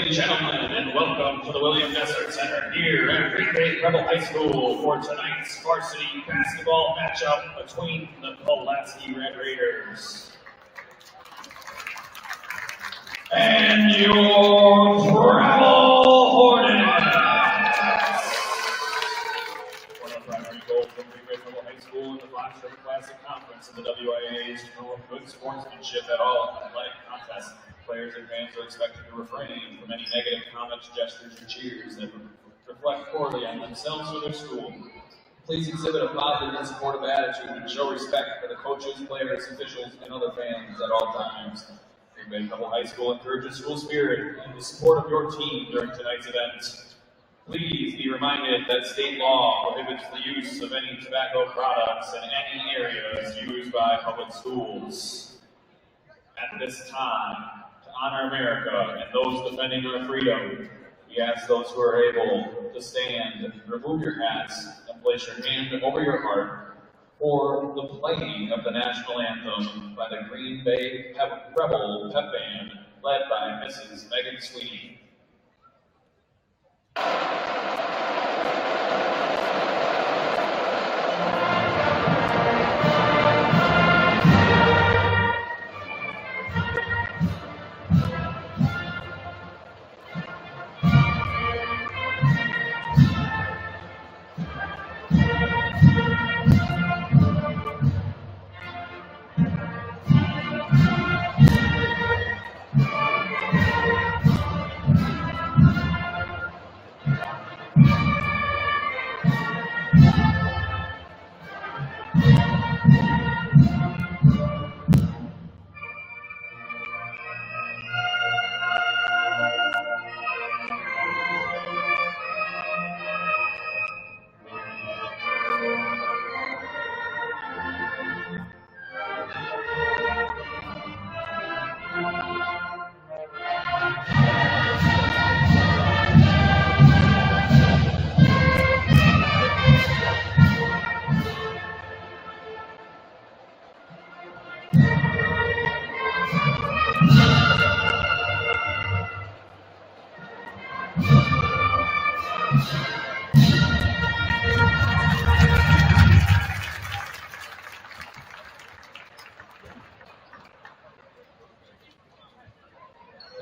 and gentlemen, and welcome to the William Desert Center here at Preble High School for tonight's varsity basketball matchup between the Pulaski Red Raiders and your Preble Hornets. One of the primary goals from Preble High School in the Blackstone Classic Conference in the WIA is to promote good sportsmanship at all athletic contests. Players and fans are expected to refrain from any negative comments, gestures, and cheers that reflect poorly on themselves or their school. Please exhibit a positive and supportive attitude and show respect for the coaches, players, officials, and other fans at all times. Preble High School encourages school spirit and the support of your team during tonight's event. Please be reminded that state law prohibits the use of any tobacco products in any areas used by public schools. At this time, to honor America and those defending our freedom, we ask those who are able to stand, remove your hats, and place your hand over your heart for the playing of the national anthem by the Green Bay Preble Pep Band, led by Mrs. Megan Sweeney.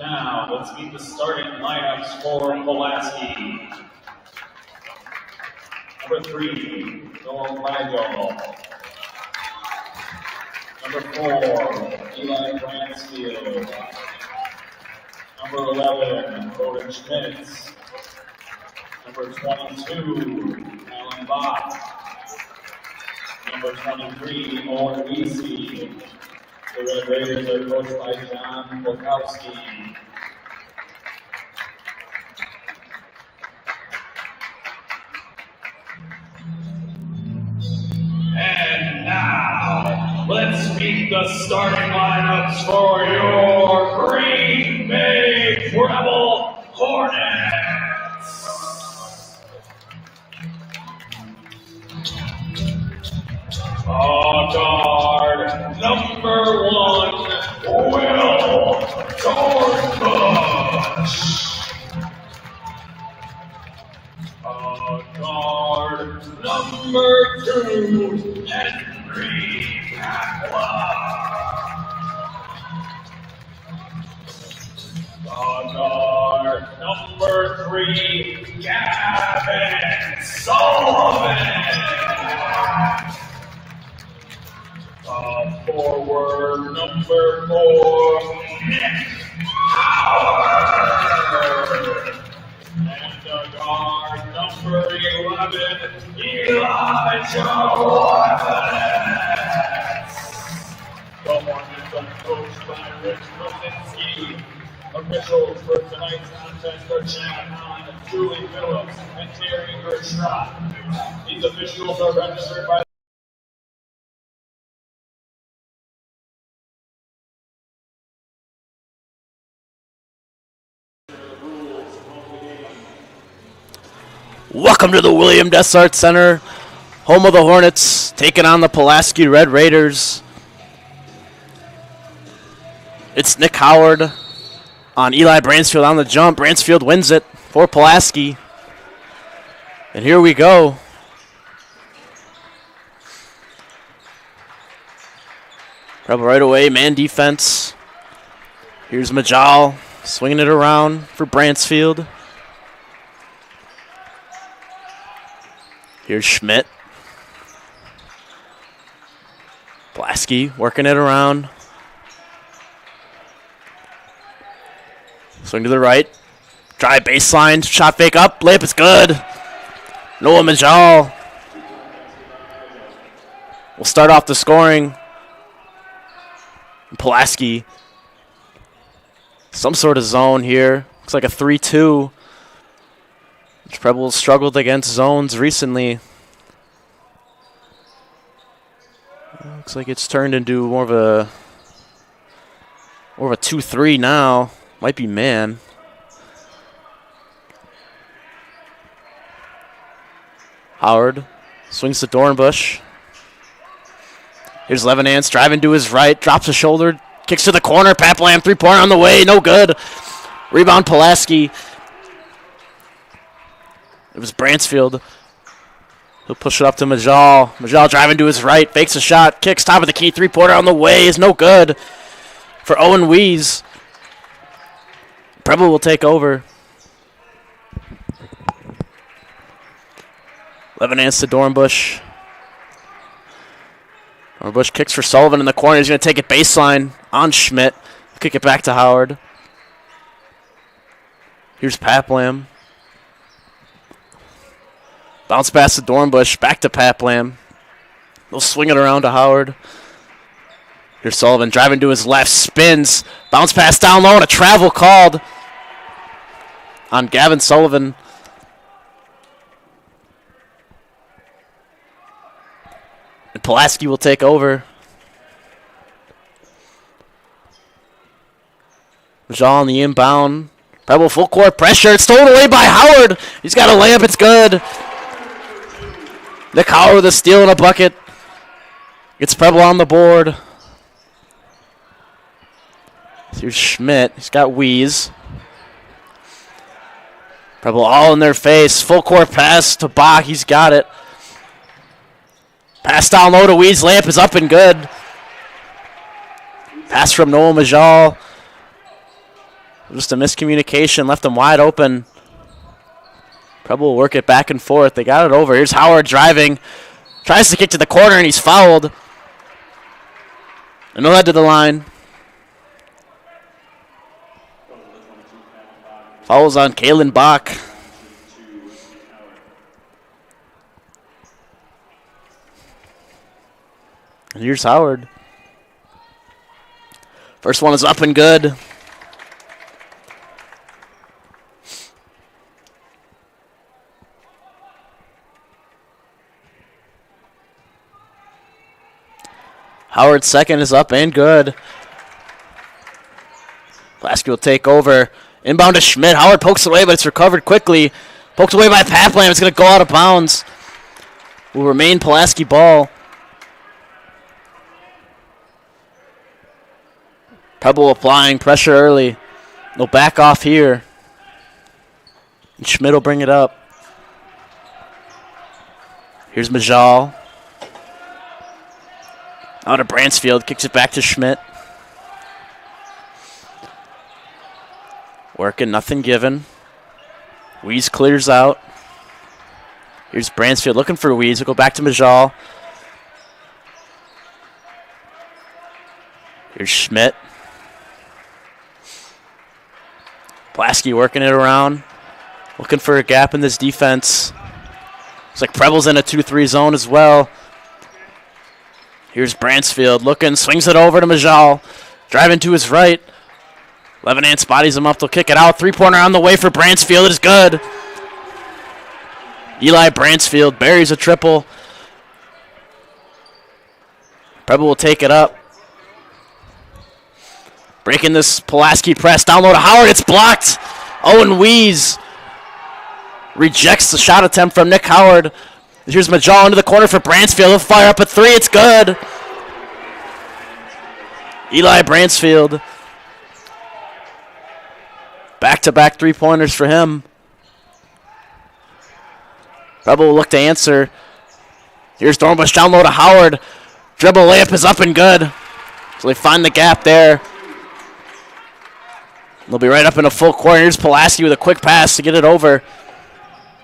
Now, let's meet the starting lineups for Pulaski. Number 3, Noel Preble. Number 4, Eli Bransfield. Number 11, Bowden Schmitz. Number 22, Alan Bach. Number 23, Owen Weesey. The Red Raiders are coached by John Pulaski. And now, let's meet the starting lineups for your Green Bay Preble Hornets. Guard number 1, Will Dornbush. Guard number 2, Henry Kaplan. Guard number 3, Gavin Sullivan. Forward number 4, Nick Howard. And guard number 11, Elijah Watts. The Hornets are coached by Rich Rosinski. Officials for tonight's contest are Chad Hahn, Julie Phillips, and Terry Gershot. These officials are registered by Welcome to the William Desart Center, home of the Hornets, taking on the Pulaski Red Raiders. It's Nick Howard on Eli Bransfield on the jump. Bransfield wins it for Pulaski. And here we go. Preble right away, man defense. Here's Majal swinging it around for Bransfield. Here's Schmidt. Pulaski working it around. Swing to the right. Drive baseline. Shot fake up. Layup is good. Noah Majal will start off the scoring. Pulaski. Some sort of zone here. Looks like a 3-2. Which Preble struggled against zones recently. Looks like it's turned into more of a 2-3 now. Might be man. Howard swings to Dornbush. Here's Levenance driving to his right, drops a shoulder, kicks to the corner. Paplam 3-pointer on the way, no good. Rebound Pulaski. It was Bransfield. He'll push it up to Majal. Majal driving to his right, fakes a shot, kicks top of the key, 3-pointer on the way is no good for Owen Wees. Preble will take over. Levenance to Dornbush. Dornbush kicks for Sullivan in the corner. He's going to take it baseline on Schmidt. Kick it back to Howard. Here's Paplam. Bounce pass to Dornbush. Back to Paplam. They'll swing it around to Howard. Here's Sullivan driving to his left. Spins. Bounce pass down low and a travel called on Gavin Sullivan. And Pulaski will take over. Majal on the inbound. Preble full court pressure. It's stolen away by Howard. He's got a layup. It's good. Nick Howard with a steal and a bucket. Gets Preble on the board. Here's Schmidt. He's got Wees. Preble all in their face. Full court pass to Bach. He's got it. Pass down low to Wees. Layup is up and good. Pass from Noah Majal. Just a miscommunication. Left them wide open. Preble will work it back and forth. They got it over. Here's Howard driving. Tries to kick to the corner, and he's fouled. And he'll head to the line. Fouls on Kalen Bach. And here's Howard. First one is up and good. Howard's second is up and good. Pulaski will take over. Inbound to Schmidt. Howard pokes away, but it's recovered quickly. Poked away by Paplam. It's going to go out of bounds. Will remain Pulaski ball. Preble applying pressure early. They'll back off here. And Schmidt will bring it up. Here's Majal. Out of Bransfield. Kicks it back to Schmidt. Working, nothing given. Wees clears out. Here's Bransfield looking for Wees. We'll go back to Majal. Here's Schmidt. Pulaski working it around. Looking for a gap in this defense. Looks like Preble's in a 2-3 zone as well. Here's Bransfield looking, swings it over to Majal. Driving to his right. Levenance bodies him up. They'll kick it out. 3-pointer on the way for Bransfield. It is good. Eli Bransfield buries a triple. Preble will take it up. Breaking this Pulaski press. Down low to Howard. It's blocked. Owen Wees rejects the shot attempt from Nick Howard. Here's Majal into the corner for Bransfield. He'll fire up a three. It's good. Eli Bransfield. Back-to-back three-pointers for him. Preble will look to answer. Here's Dornbush down low to Howard. Dribble layup is up and good. So they find the gap there. They'll be right up in a full court. Here's Pulaski with a quick pass to get it over.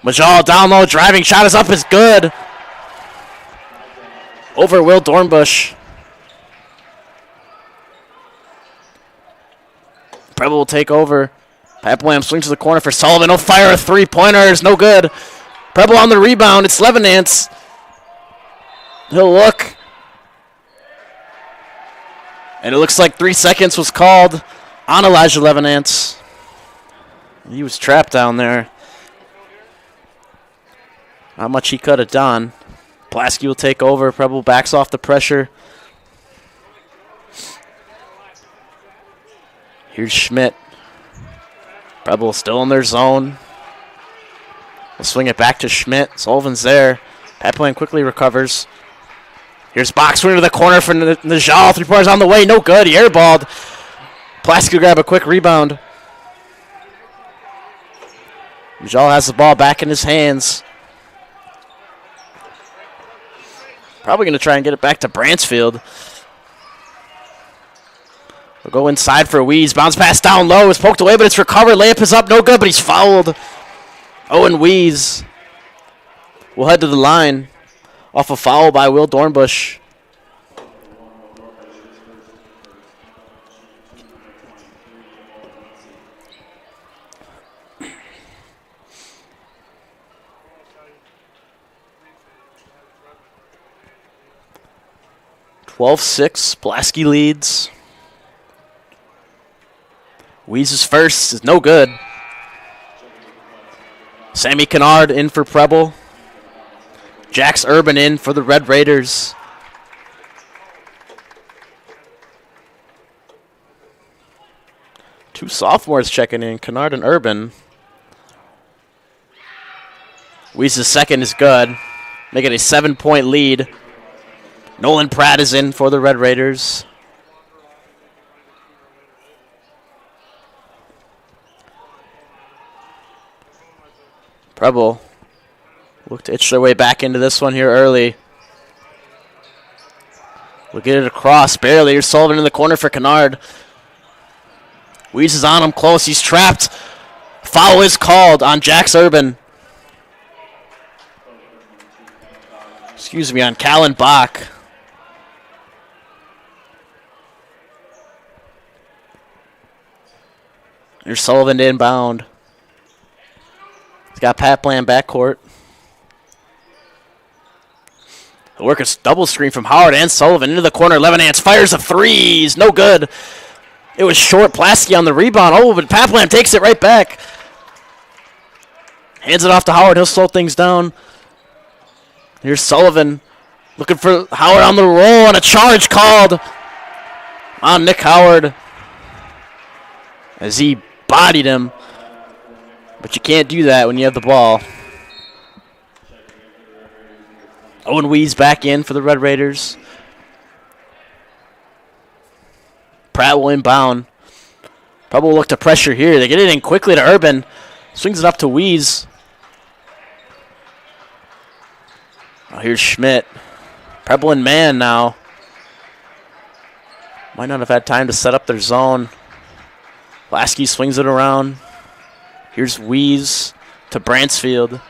Majal down low, driving shot is up, is good. Over Will Dornbush. Preble will take over. Pat Blam swings to the corner for Sullivan. He'll fire a three-pointer. It's no good. Preble on the rebound. It's Levenance. He'll look. And it looks like 3 seconds was called on Elijah Levenance. He was trapped down there. Not much he could have done. Pulaski will take over. Preble backs off the pressure. Here's Schmidt. Preble still in their zone. We'll swing it back to Schmidt. Sullivan's there. Pat Blam quickly recovers. Here's box swing to the corner for Najal. 3-pointers on the way. No good. He airballed. Pulaski will grab a quick rebound. Najal has the ball back in his hands. Probably going to try and get it back to Bransfield. We'll go inside for Weeze. Bounce pass down low. It's poked away, but it's recovered. Layup is up. No good, but he's fouled. Owen Weeze will head to the line off a foul by Will Dornbush. Pulaski leads. Weeze's first is no good. Sammy Kennard in for Preble. Jax Urban in for the Red Raiders. Two sophomores checking in, Kennard and Urban. Weeze's second is good, making a 7-point lead. Nolan Pratt is in for the Red Raiders. Preble look to itch their way back into this one here early. We'll get it across, barely. Here's Sullivan in the corner for Kennard. Weeze is on him close. He's trapped. Foul is called on Jax Urban. Excuse me, on Callan Bach. Here's Sullivan to inbound. He's got Pat Blam backcourt. He'll work a double screen from Howard and Sullivan into the corner. Levenance fires a three. He's no good. It was short. Pulaski on the rebound. Oh, but Pat Blam takes it right back. Hands it off to Howard. He'll slow things down. Here's Sullivan looking for Howard on the roll, and a charge called on Nick Howard as he bodied him. But you can't do that when you have the ball. Owen Weeze back in for the Red Raiders. Pratt will inbound. Preble will look to pressure here. They get it in quickly to Urban. Swings it up to Weeze. Oh, here's Schmidt. Preble in man now. Might not have had time to set up their zone. Pulaski swings it around. Here's Weeze to Bransfield.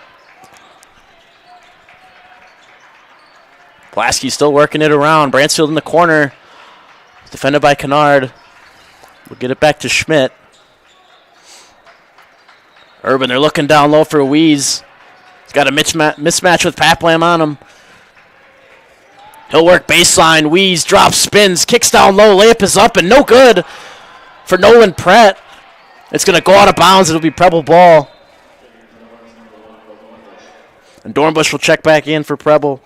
Pulaski still working it around. Bransfield in the corner. Defended by Kennard. We'll get it back to Schmidt. Urban, they're looking down low for Weeze. He's got a mismatch with Pat Blam on him. He'll work baseline. Weeze drops, spins, kicks down low. Layup is up and no good for Nolan Pratt. It's going to go out of bounds. It'll be Preble ball. And Dornbush will check back in for Preble.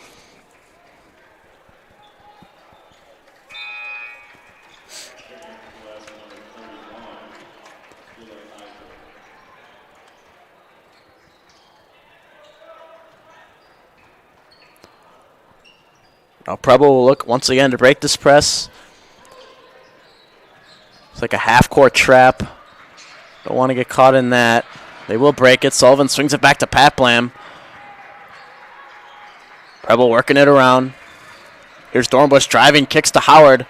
Now Preble will look once again to break this press. It's like a half-court trap. Don't want to get caught in that. They will break it. Sullivan swings it back to Pat Blam. Preble working it around. Here's Dornbush driving, kicks to Howard.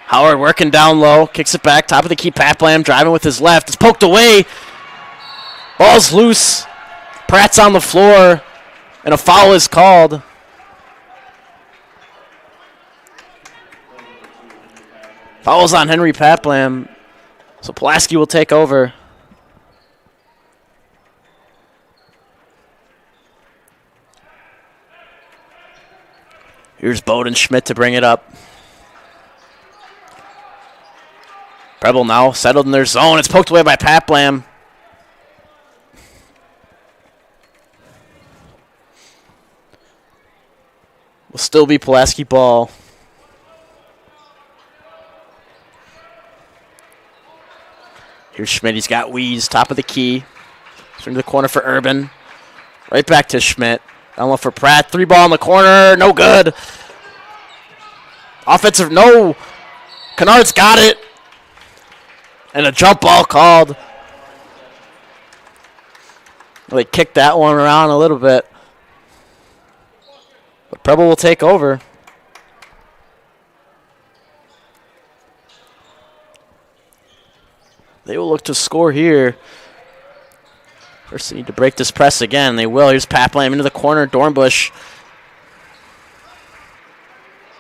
Howard working down low, kicks it back, top of the key. Pat Blam driving with his left. It's poked away. Ball's loose. Pratt's on the floor, and a foul is called. Foul's on Henry Pat Blam, so Pulaski will take over. Here's Bowden Schmidt to bring it up. Preble now settled in their zone. It's poked away by Pat Blam. Will still be Pulaski ball. Here's Schmidt. He's got Weeze, top of the key. Swing to the corner for Urban. Right back to Schmidt. Down low for Pratt. 3-ball in the corner. No good. Offensive, no. Kennard's got it. And a jump ball called. They kicked that one around a little bit. But Preble will take over. They will look to score here. First they need to break this press again. They will. Here's Pat Blam into the corner. Dornbush.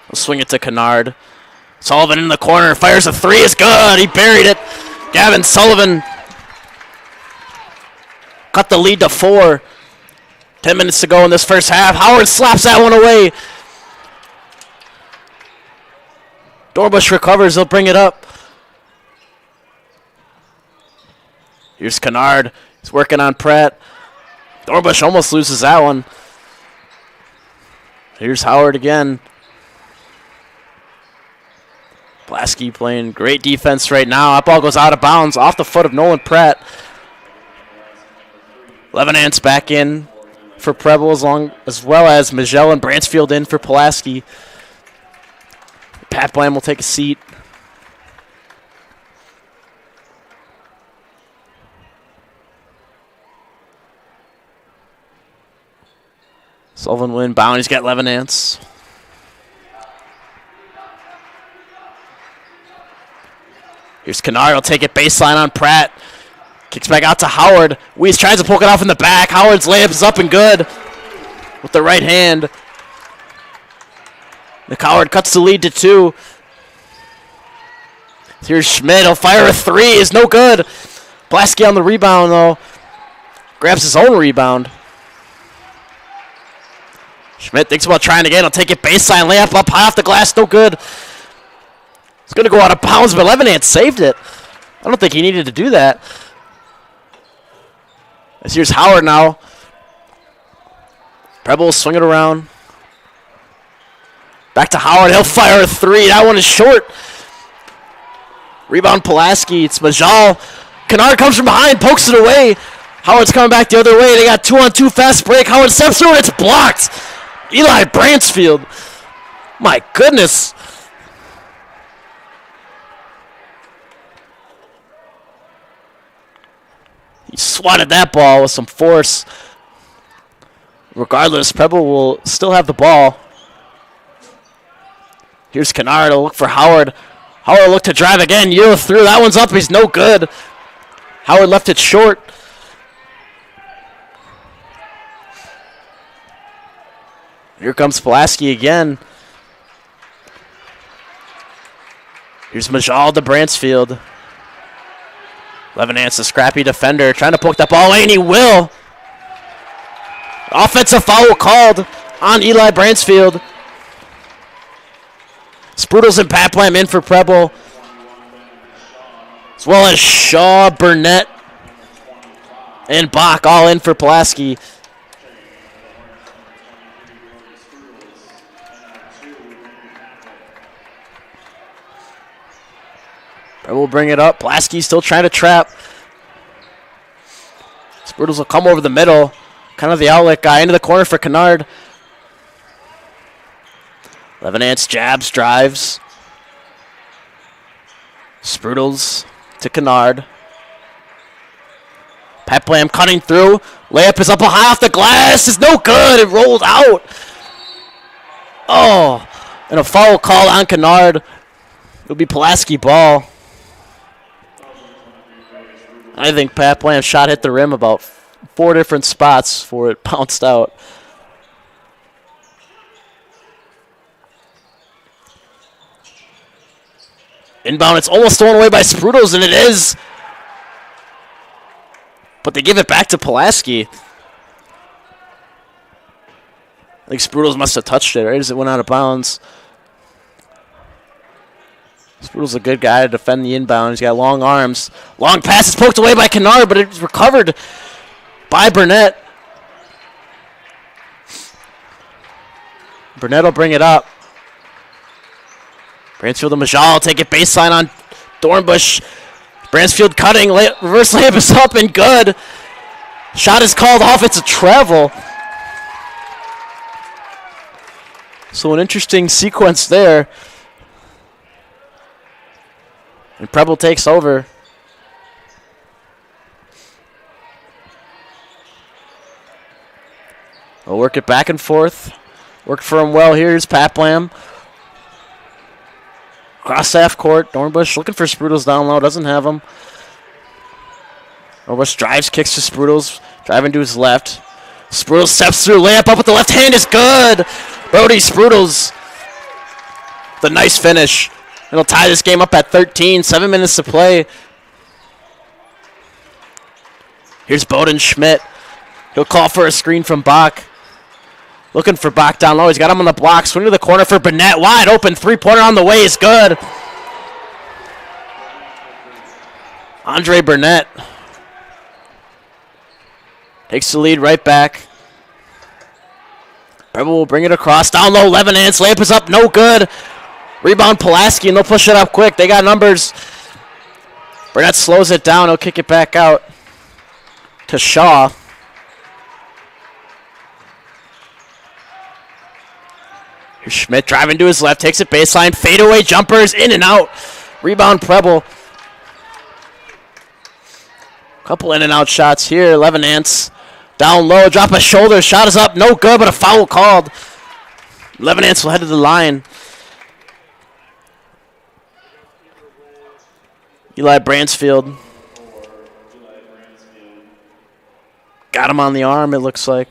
Will swing it to Kennard. Sullivan in the corner. Fires a 3. It's good. He buried it. Gavin Sullivan cut the lead to 4. 10 minutes to go in this first half. Howard slaps that one away. Dornbush recovers. He'll bring it up. Here's Kennard. He's working on Pratt. Dornbush almost loses that one. Here's Howard again. Pulaski playing great defense right now. That ball goes out of bounds off the foot of Nolan Pratt. Levenantz back in for Preble as well as Magell and Bransfield in for Pulaski. Pat Blam will take a seat. Sullivan will inbound. He's got Levenantz. Here's Kennard. He'll take it baseline on Pratt. Kicks back out to Howard. Weeze tries to poke it off in the back. Howard's layup is up and good with the right hand. Nick Howard cuts the lead to 2. Here's Schmidt. He'll fire a 3. Is no good. Pulaski on the rebound, though. Grabs his own rebound. Schmidt thinks about trying again. He'll take it baseline. Layup up high off the glass. No good. It's going to go out of bounds, but Levenantz saved it. I don't think he needed to do that. As here's Howard now. Preble will swing it around. Back to Howard. He'll fire a 3. That one is short. Rebound Pulaski. It's Magell. Kennard comes from behind, pokes it away. Howard's coming back the other way. They got 2-on-2 fast break. Howard steps through and it's blocked. Eli Bransfield. My goodness. He swatted that ball with some force. Regardless, Preble will still have the ball. Here's Kennard. He'll look for Howard. Howard will look to drive again. Yield through. That one's up. He's no good. Howard left it short. Here comes Pulaski again. Here's Magell to Bransfield. Levenantz, a scrappy defender, trying to poke that ball away, and he will. Offensive foul called on Eli Bransfield. Sprudels and Pat Blam in for Preble, as well as Shaw, Burnett, and Bach all in for Pulaski. Preble will bring it up. Pulaski still trying to trap. Sprudels will come over the middle. Kind of the outlet guy. Into the corner for Kennard. Levenantz jabs, drives. Sprudels to Kennard. Peplam cutting through. Layup is up high off the glass. It's no good. It rolled out. Oh, and a foul call on Kennard. It'll be Pulaski ball. I think Peplam's shot hit the rim about 4 different spots before it bounced out. Inbound, it's almost thrown away by Sprudels, and it is. But they give it back to Pulaski. I think Sprudels must have touched it right as it went out of bounds. Sprudels a good guy to defend the inbound. He's got long arms. Long pass is poked away by Kennard, but it's recovered by Burnett. Burnett will bring it up. Bransfield and Majal take it baseline on Dornbush. Bransfield cutting, reverse layup is up and good. Shot is called off, it's a travel. So an interesting sequence there. And Preble takes over. We'll work it back and forth. Worked for him well here. Here's Peplam. Cross half court. Dornbush looking for Sprudels down low. Doesn't have him. Dornbush drives, kicks to Sprudels. Driving to his left. Sprudels steps through. Layup up with the left hand is good. Brody Sprudels. The nice finish. It'll tie this game up at 13. 7 minutes to play. Here's Bowden Schmidt. He'll call for a screen from Bach. Looking for Bach down low. He's got him on the block. Swing to the corner for Burnett. Wide open. 3-pointer on the way is good. Andre Burnett takes the lead right back. Preble will bring it across. Down low, Levinance. Layup is up. No good. Rebound Pulaski, and they'll push it up quick. They got numbers. Burnett slows it down. He'll kick it back out to Shaw. Here's Schmidt driving to his left. Takes it baseline. Fadeaway jumpers in and out. Rebound Preble. Couple in and out shots here. Levinance down low. Drop a shoulder. Shot is up. No good, but a foul called. Levinance will head to the line. Eli Bransfield. Got him on the arm, it looks like.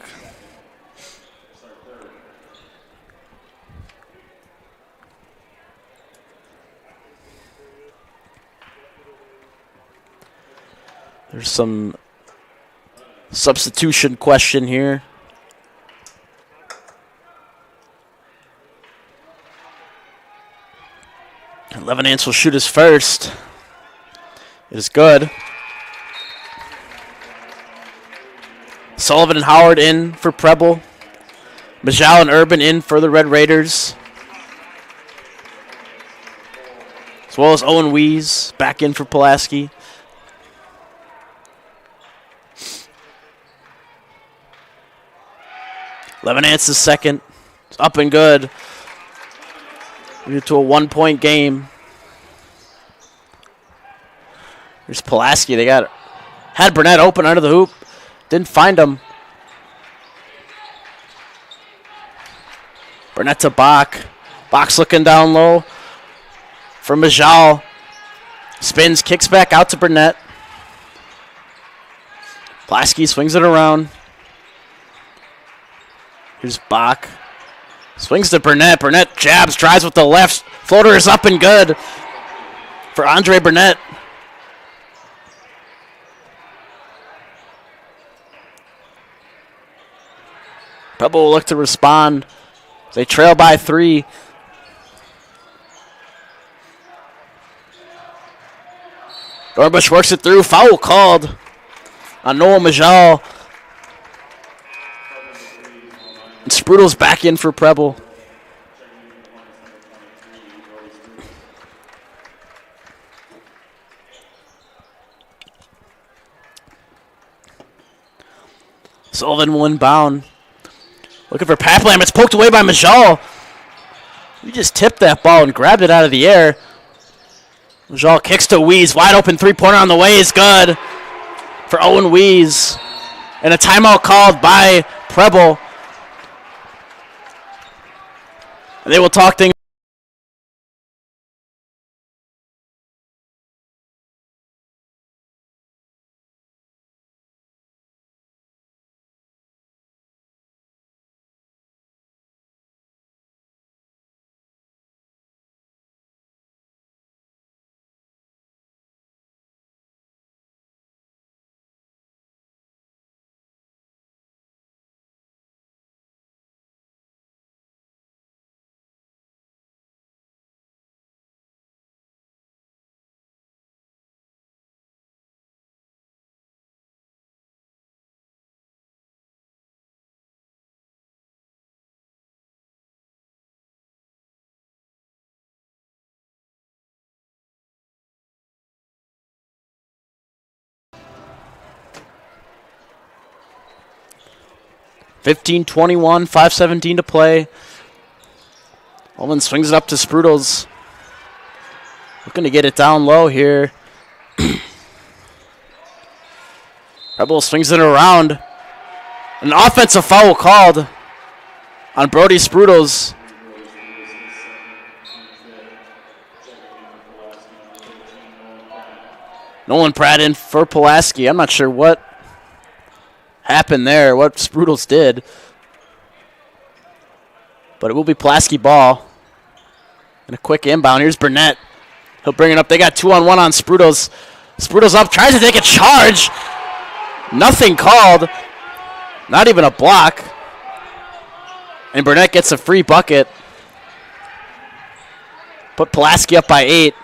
There's some substitution question here. And Levinance will shoot his first. It is good. Sullivan and Howard in for Preble. Majal and Urban in for the Red Raiders. As well as Owen Wees back in for Pulaski. Levinance is second. It's up and good. We're to a 1-point game. Here's Pulaski. They had Burnett open under the hoop. Didn't find him. Burnett to Bach. Bach's looking down low for Majal. Spins, kicks back out to Burnett. Pulaski swings it around. Here's Bach. Swings to Burnett. Burnett jabs, drives with the left. Floater is up and good for Andre Burnett. Preble will look to respond. They trail by 3. Dornbush works it through. Foul called on Noah Majal. And Sprudel's back in for Preble. Sullivan will inbound. Looking for Peplam. It's poked away by Majal. He just tipped that ball and grabbed it out of the air. Majal kicks to Wees. Wide open 3-pointer on the way is good for Owen Wees. And a timeout called by Preble. And they will talk things. (15-21), 5:17 to play. Ullman swings it up to Sprudels. Looking to get it down low here. Preble swings it around. An offensive foul called on Brody Sprudels. Nolan Pratt in for Pulaski. I'm not sure what happened there, what Sprudels did. But it will be Pulaski ball. And a quick inbound. Here's Burnett. He'll bring it up. They got 2-on-1 on Sprudels. Sprudels up, tries to take a charge. Nothing called. Not even a block. And Burnett gets a free bucket. Put Pulaski up by 8.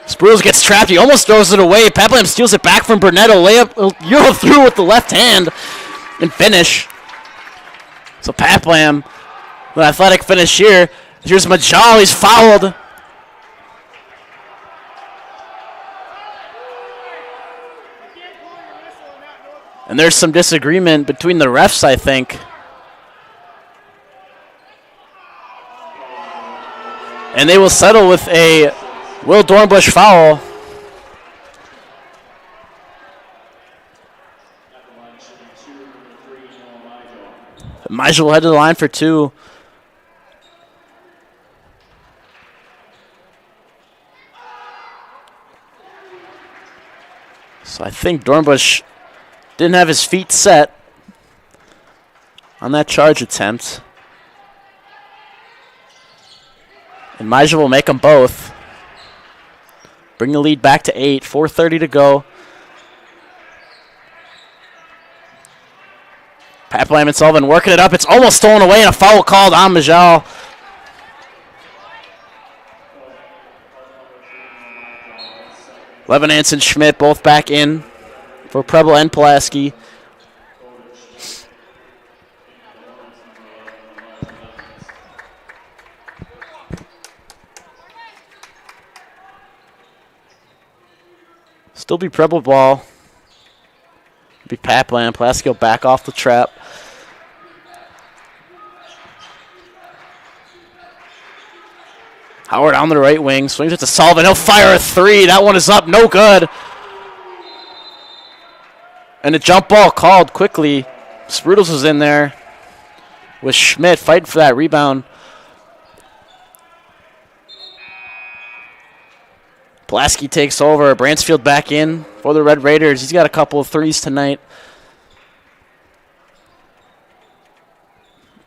Sprudels gets trapped. He almost throws it away. Paplam steals it back from Burnett. A layup, Euro through with the left hand and finish. So Paplam, an athletic finish here. Here's Majal. He's fouled. And there's some disagreement between the refs, I think. And they will settle with a Will Dornbush foul. Mijel will head to the line for 2. So I think Dornbush didn't have his feet set on that charge attempt. And Mijel will make them both. Bring the lead back to 8. 4:30 to go. Paplam and Sullivan working it up. It's almost stolen away and a foul called on Majal. Levinance and Schmidt both back in for Preble and Pulaski. Still be Preble ball. Be Paplam. Pulaski will back off the trap. Howard on the right wing. Swings it to Sullivan. He'll fire a 3. That one is up. No good. And a jump ball called quickly. Sprudels was in there with Schmidt fighting for that rebound. Pulaski takes over. Bransfield back in for the Red Raiders. He's got a couple of threes tonight.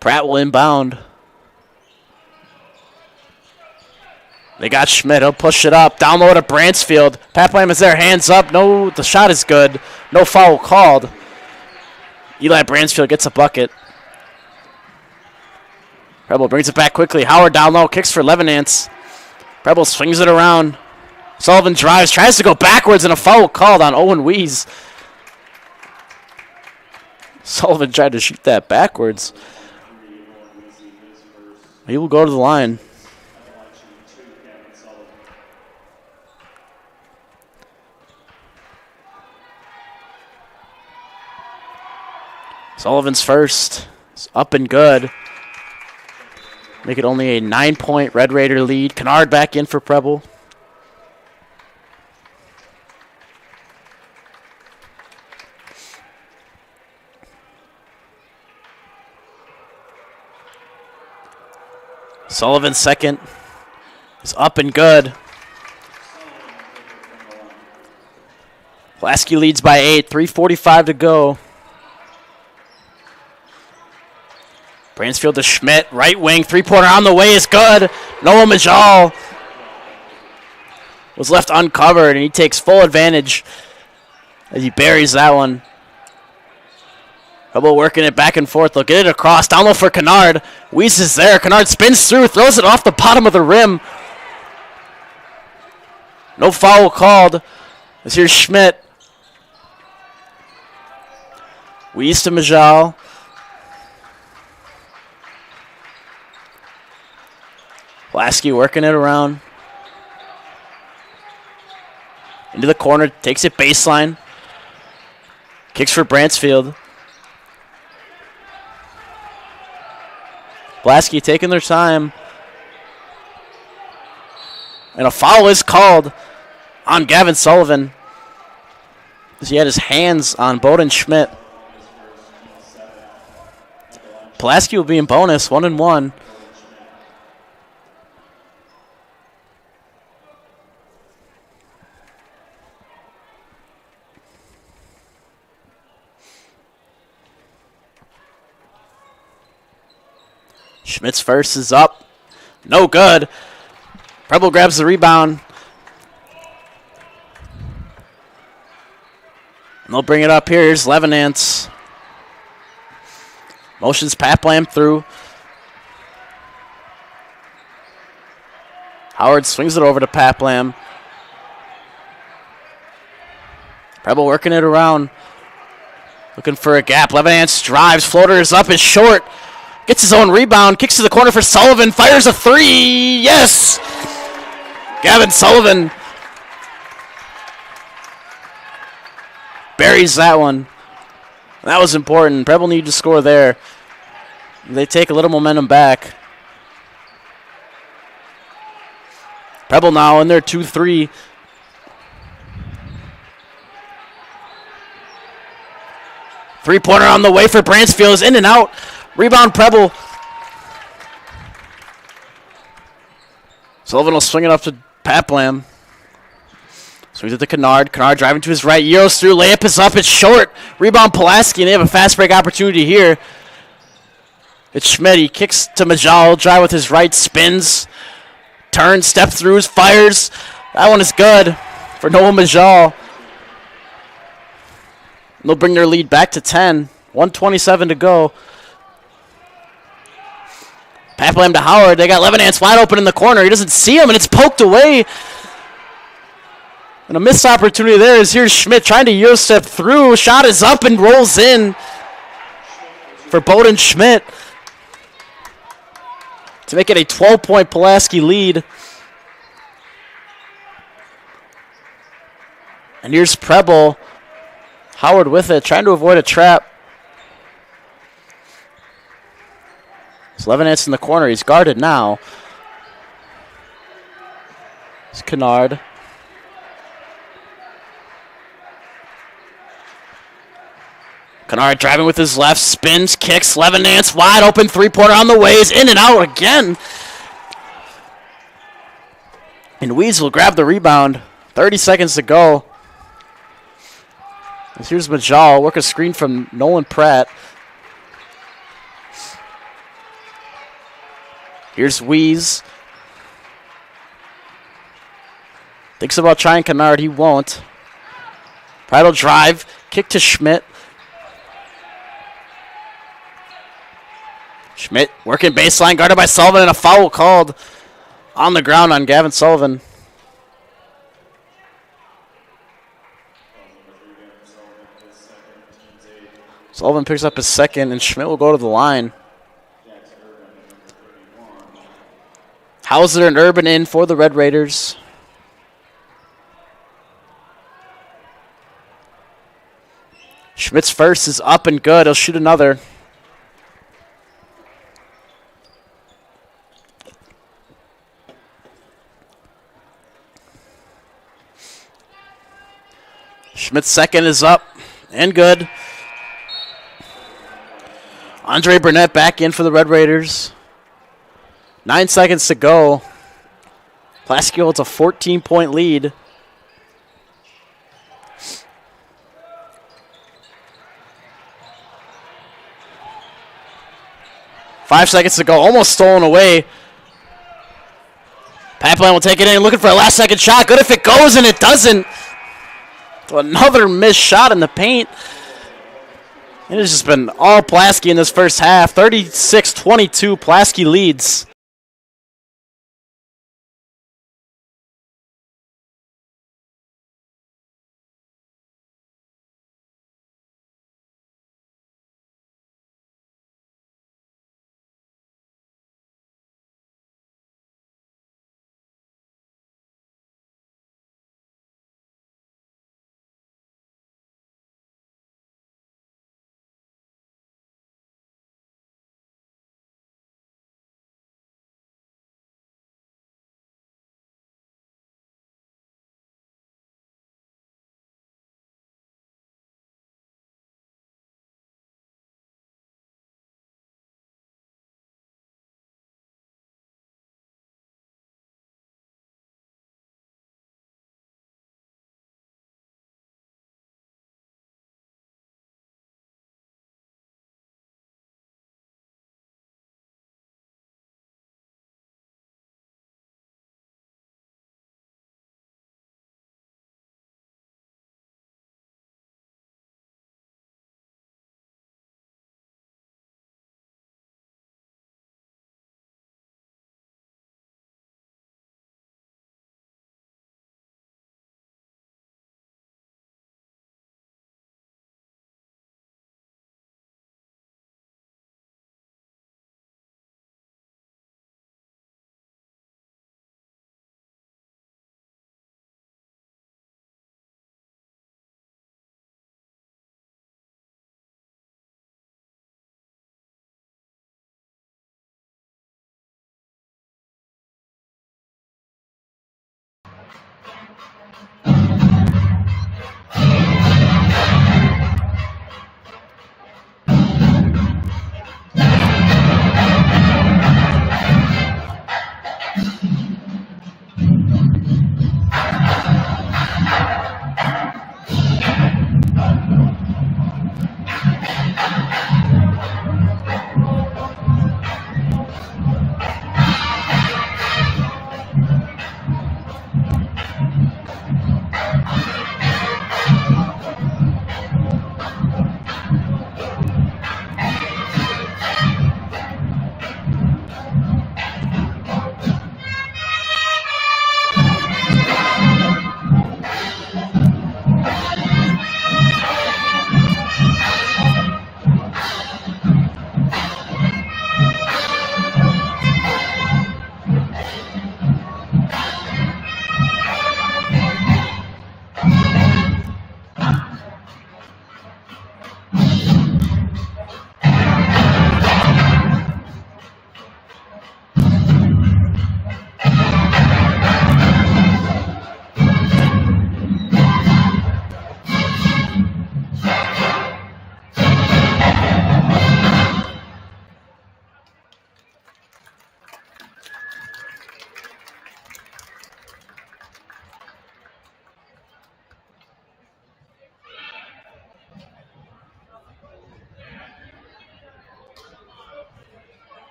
Pratt will inbound. They got Schmidt. He'll push it up. Down low to Bransfield. Paplam is there. Hands up. No, the shot is good. No foul called. Eli Bransfield gets a bucket. Preble brings it back quickly. Howard down low. Kicks for Levinance. Preble swings it around. Sullivan drives. Tries to go backwards and a foul called on Owen Wees. Sullivan tried to shoot that backwards. He will go to the line. Sullivan's first. It's up and good. Make it only a 9-point Red Raider lead. Kennard back in for Preble. Sullivan's second is up and good. Pulaski leads by 8, 3:45 to go. Bransfield to Schmidt, right wing, three-pointer on the way is good. Noah Majal was left uncovered, and he takes full advantage as he buries that one. Preble working it back and forth. They'll get it across. Down low for Kennard. Weiss is there. Kennard spins through, throws it off the bottom of the rim. No foul called. As here's Schmidt. Weiss to Majal. Pulaski working it around. Into the corner, takes it baseline. Kicks for Bransfield. Pulaski taking their time. And a foul is called on Gavin Sullivan, as he had his hands on Bowden Schmidt. Pulaski will be in bonus, 1-1. Schmidt's first is up. No good. Preble grabs the rebound. And they'll bring it up here. Here's Levenance. Motions Paplam through. Howard swings it over to Paplam. Preble working it around. Looking for a gap. Levenance drives. Floater is up. Is short. Gets his own rebound. Kicks to the corner for Sullivan. Fires a three. Yes! Gavin Sullivan buries that one. That was important. Preble needed to score there. They take a little momentum back. Preble now in their 2-3. Three-pointer on the way for Bransfield. Is in and out. Rebound Preble. Sullivan will swing it up to Paplam. Swings it to Kennard. Kennard driving to his right. Euros through. Layup is up. It's short. Rebound Pulaski, and they have a fast break opportunity here. It's Schmidt. He kicks to Majal. Drive with his right. Spins. Turns. Step throughs. Fires. That one is good for Noah Majal. They'll bring their lead back to 10. 1:27 to go. Paplam to Howard. They got Levenance wide open in the corner. He doesn't see him, and it's poked away. And a missed opportunity there is here's Schmidt trying to Euro step through. Shot is up and rolls in for Bowden Schmidt to make it a 12-point Pulaski lead. And here's Preble. Howard with it, trying to avoid a trap. It's Levenance in the corner. He's guarded now. It's Kennard. Kennard driving with his left, spins, kicks. Levenance wide open, three-pointer on the way. Is in and out again. And Weeds will grab the rebound. 30 seconds to go. And here's Majal. Work a screen from Nolan Pratt. Here's Weeze. Thinks about trying Kennard. He won't. Pride will drive. Kick to Schmidt. Schmidt working baseline. Guarded by Sullivan. And a foul called on the ground on Gavin Sullivan. Sullivan picks up his second. And Schmidt will go to the line. Hauser and Urban in for the Red Raiders. Schmidt's first is up and good. He'll shoot another. Schmidt's second is up and good. Andre Burnett back in for the Red Raiders. 9 seconds to go. Pulaski holds a 14-point lead. Five seconds to go. Almost stolen away. Pipeline will take it in, looking for a last-second shot. Good if it goes, and it doesn't. Another missed shot in the paint. It has just been all Pulaski in this first half. 36-22, Pulaski leads.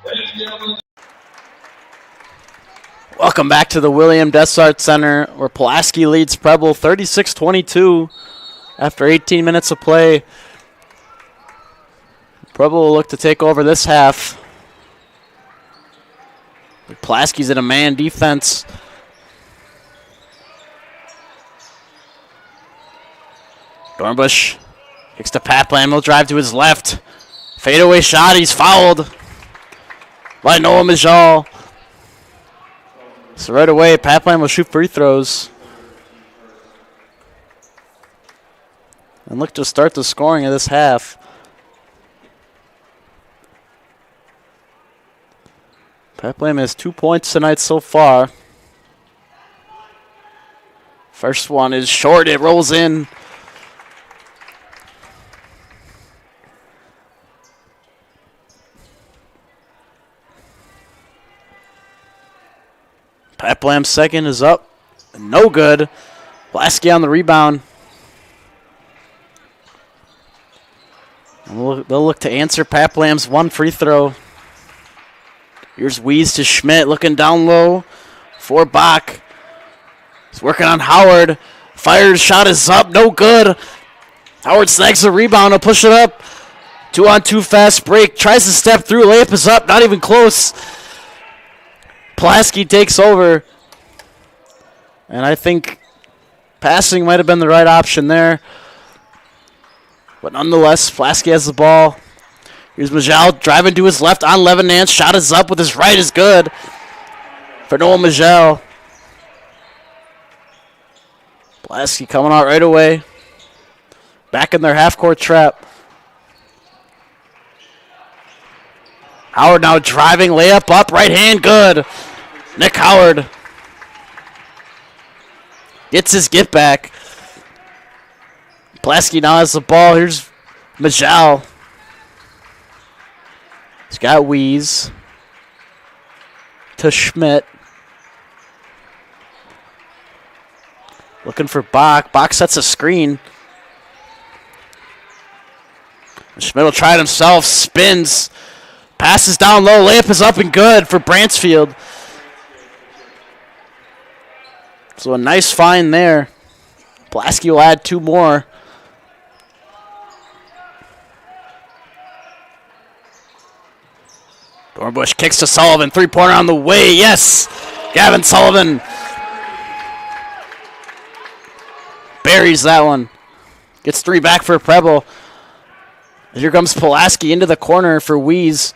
Ladies and gentlemen. Welcome back to the William Dessart Center, where Pulaski leads Preble 36-22 after 18 minutes of play. Preble will look to take over this half. Pulaski's in a man defense. Dornbush kicks to Paplam. He'll drive to his left. Fadeaway shot. He's fouled by Noah Majal. So right away, Paplam will shoot free throws. And look to start the scoring of this half. Paplam has 2 points tonight so far. First one is short. It rolls in. Paplam's second is up. No good. Pulaski on the rebound. And they'll look to answer Paplam's one free throw. Here's Wies to Schmidt, looking down low for Bach. He's working on Howard. Fires, shot is up, no good. Howard snags the rebound, he'll push it up. 2-on-2 fast break, tries to step through, layup is up, not even close. Pulaski takes over. And I think passing might have been the right option there. But nonetheless, Pulaski has the ball. Here's Majal driving to his left on Levinance. Shot is up with his right is good for Noah Majal. Pulaski coming out right away. Back in their half-court trap. Howard now driving, layup up, right hand, good. Nick Howard gets his get back. Pulaski now has the ball. Here's Majal. He's got Wies to Schmidt. Looking for Bach. Bach sets a screen. Schmidt will try it himself. Spins. Passes down low. Layup is up and good for Bransfield. So a nice find there. Pulaski will add 2 more. Dornbush kicks to Sullivan. 3-pointer on the way. Yes. Gavin Sullivan buries that one. Gets 3 back for Preble. Here comes Pulaski into the corner for Wies.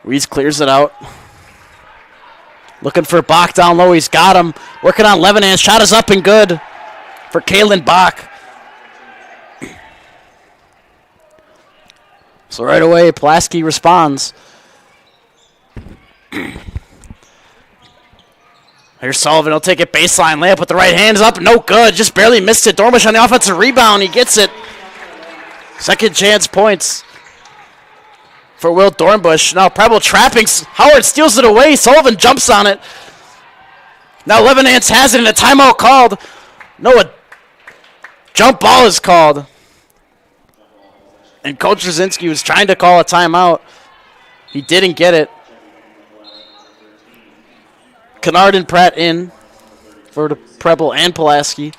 Wies clears it out. Looking for Bach down low. He's got him. Working on Levinance. Shot is up and good for Kalen Bach. So right away, Pulaski responds. Here's Sullivan. He'll take it baseline. Layup with the right hand is up. No good. Just barely missed it. Dornbush on the offensive rebound. He gets it. Second chance points for Will Dornbush. Now Preble trapping. Howard steals it away. Sullivan jumps on it. Now Levinance has it and a timeout called. No, a jump ball is called. And Coach Rosinski was trying to call a timeout. He didn't get it. Kennard and Pratt in for the Preble and Pulaski.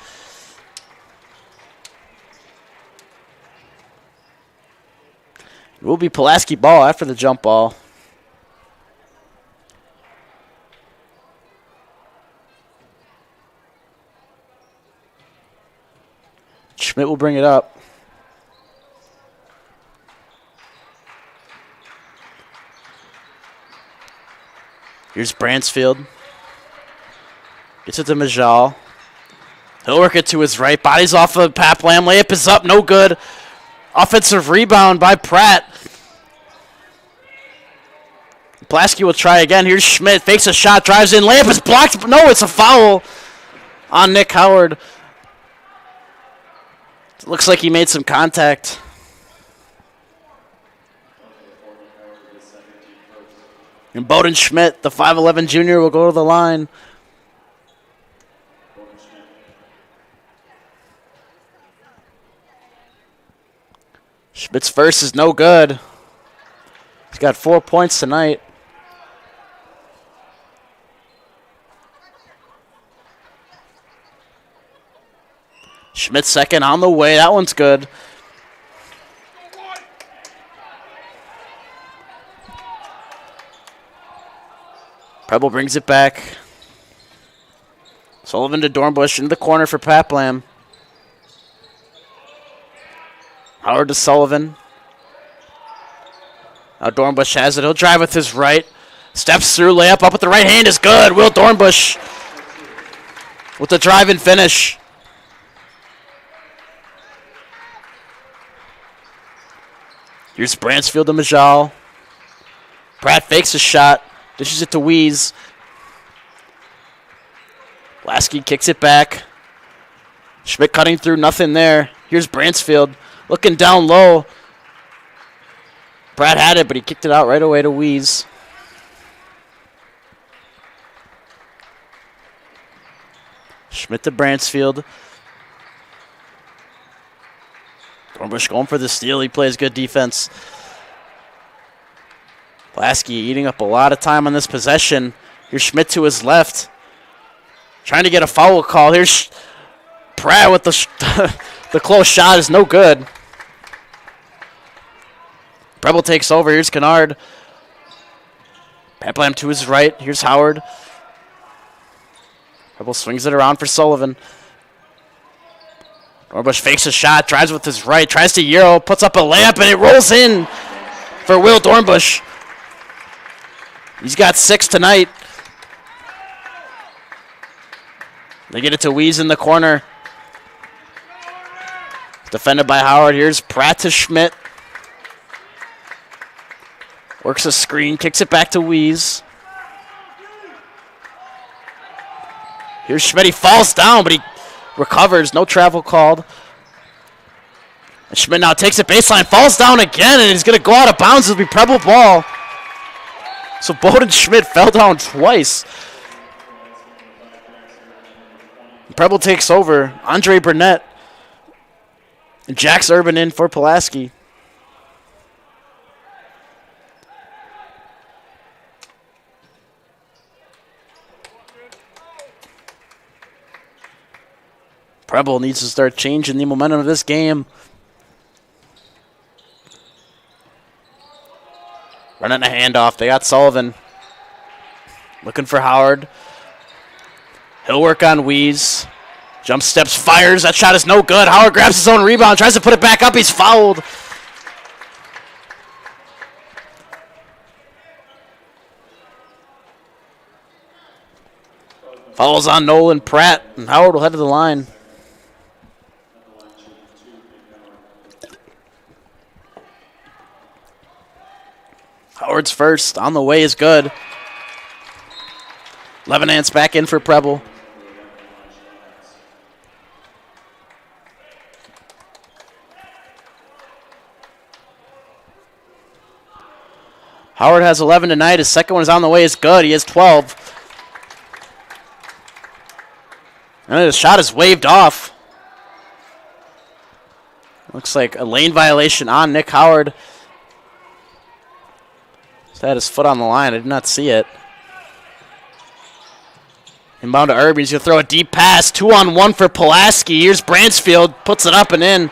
It will be Pulaski ball after the jump ball. Schmidt will bring it up. Here's Bransfield. Gets it to Majal. He'll work it to his right. Bodies off of Paplam. Layup is up. No good. Offensive rebound by Pratt. Pulaski will try again. Here's Schmidt. Fakes a shot. Drives in. Layup is blocked. No, it's a foul on Nick Howard. It looks like he made some contact. And Bowden Schmidt, the 5'11 junior, will go to the line. Schmidt's first is no good. He's got 4 points tonight. Schmidt's second on the way. That one's good. Preble brings it back. Sullivan to Dornbush into the corner for Paplam. Howard to Sullivan. Now Dornbush has it. He'll drive with his right. Steps through. Layup up with the right hand is good. Will Dornbush with the drive and finish. Here's Bransfield to Majal. Pratt fakes a shot. Dishes it to Weeze. Pulaski kicks it back. Schmidt cutting through, nothing there. Here's Bransfield looking down low. Pratt had it, but he kicked it out right away to Weeze. Schmidt to Bransfield. Dornbush going for the steal. He plays good defense. Pulaski eating up a lot of time on this possession. Here's Schmidt to his left. Trying to get a foul call. Here's Pratt with the close shot is no good. Preble takes over. Here's Kennard. Paplam to his right. Here's Howard. Preble swings it around for Sullivan. Dornbush fakes a shot, drives with his right, tries to Euro, puts up a layup, and it rolls in for Will Dornbush. He's got 6 tonight. They get it to Weeze in the corner. Defended by Howard. Here's Pratt to Schmidt. Works a screen, kicks it back to Weeze. Here's Schmidt. He falls down, but he recovers. No travel called. And Schmidt now takes it baseline, falls down again, and he's going to go out of bounds. It'll be Preble ball. So Bowden Schmidt fell down twice. Preble takes over. Andre Burnett. And Jax Urban in for Pulaski. Preble needs to start changing the momentum of this game. Running a handoff. They got Sullivan. Looking for Howard. He'll work on Weeze. Jump steps, fires. That shot is no good. Howard grabs his own rebound, tries to put it back up. He's fouled. Fouls on Nolan Pratt, and Howard will head to the line. Howard's first. On the way is good. Levenant's back in for Preble. Howard has 11 tonight. His second one is on the way. Is good. He has 12. And the shot is waved off. Looks like a lane violation on Nick Howard. He's had his foot on the line. I did not see it. Inbound to Irby. He's going to throw a deep pass. 2-on-1 for Pulaski. Here's Bransfield. Puts it up and in.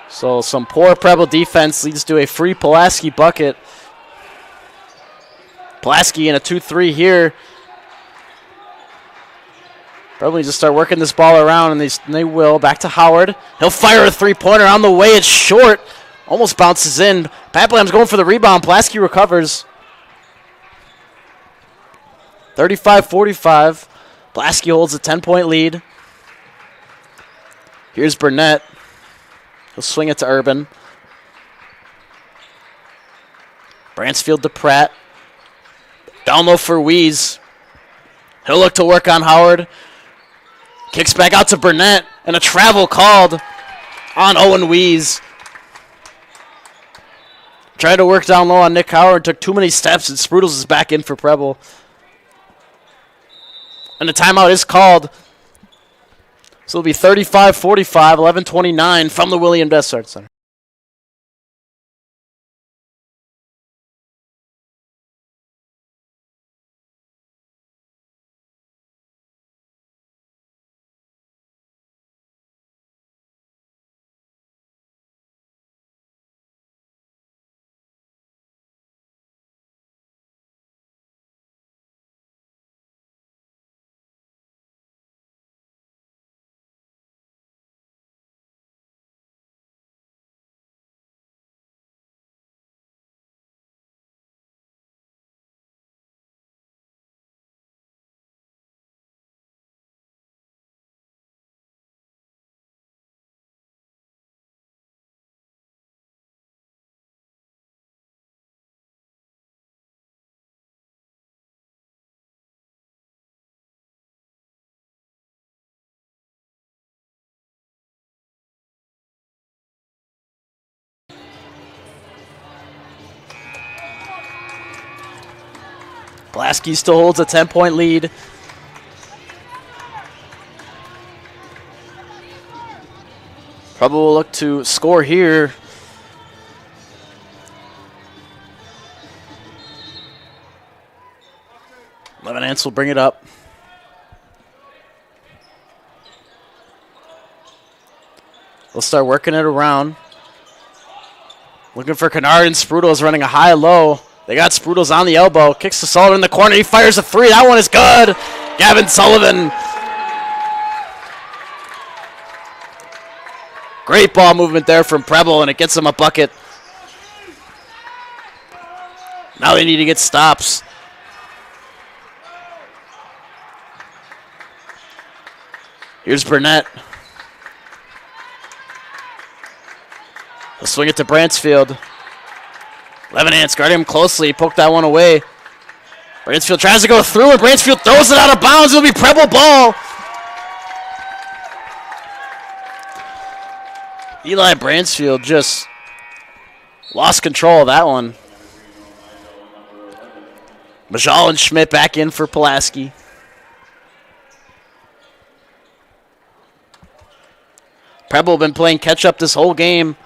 So some poor Preble defense leads to a free Pulaski bucket. Pulaski in a 2-3 here. Probably needs to start working this ball around, and they will. Back to Howard. He'll fire a three-pointer on the way. It's short. Almost bounces in. Paplam's going for the rebound. Pulaski recovers. 35-45. Pulaski holds a 10-point lead. Here's Burnett. He'll swing it to Urban. Bransfield to Pratt. Down low for Weeze. He'll look to work on Howard. Kicks back out to Burnett. And a travel called on Owen Weeze. Tried to work down low on Nick Howard. Took too many steps, and Sprudels is back in for Preble. And the timeout is called. So it'll be 35-45, 11:29 from the William Dessart Center. Pulaski still holds a 10-point lead. Preble will look to score here. Levenance will bring it up. They'll start working it around. Looking for Kennard, and Sprudel running a high-low. They got Sprudels on the elbow. Kicks to Sullivan in the corner. He fires a three. That one is good. Gavin Sullivan. Great ball movement there from Preble, and it gets him a bucket. Now they need to get stops. Here's Burnett. He'll swing it to Bransfield. Levenance guarding him closely. Poked that one away. Bransfield tries to go through, and Bransfield throws it out of bounds. It'll be Preble ball. Eli Bransfield just lost control of that one. Majal and Schmidt back in for Pulaski. Preble been playing catch-up this whole game.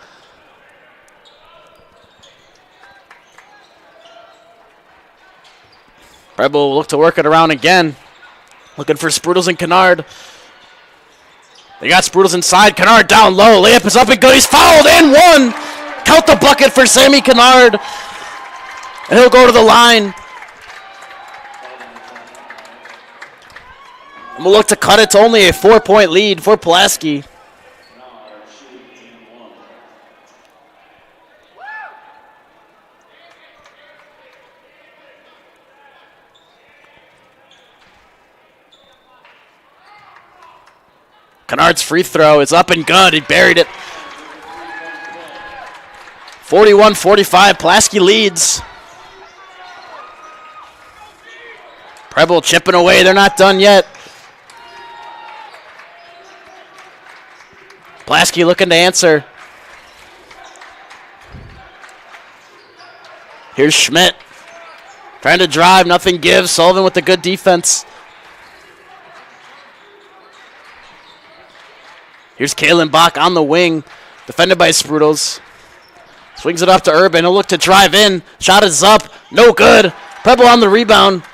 Preble will look to work it around again. Looking for Sprudels and Kennard. They got Sprudels inside. Kennard down low. Layup is up and good. He's fouled and one. Count the bucket for Sammy Kennard. And he'll go to the line. And we'll look to cut it to only a 4-point lead for Pulaski. Kennard's free throw is up and good. He buried it. 41-45. Pulaski leads. Preble chipping away. They're not done yet. Pulaski looking to answer. Here's Schmidt. Trying to drive. Nothing gives. Sullivan with the good defense. Here's Kalen Bach on the wing, defended by Sprudels. Swings it off to Urban. He'll look to drive in. Shot is up. No good. Preble on the rebound.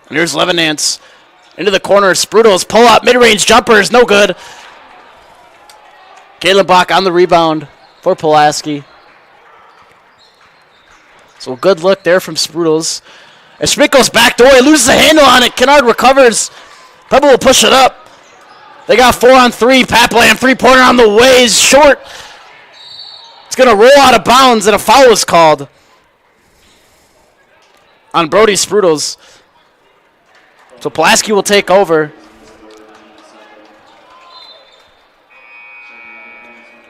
And here's Levenance. Into the corner. Sprudels pull up. Mid-range jumper is no good. Kalen Bach on the rebound for Pulaski. So good look there from Sprudels. As Schmidt goes back door, he loses the handle on it. Kennard recovers. Preble will push it up. They got 4-on-3. Papland three-pointer on the way is short. It's going to roll out of bounds, and a foul is called on Brody Sprudels. So Pulaski will take over.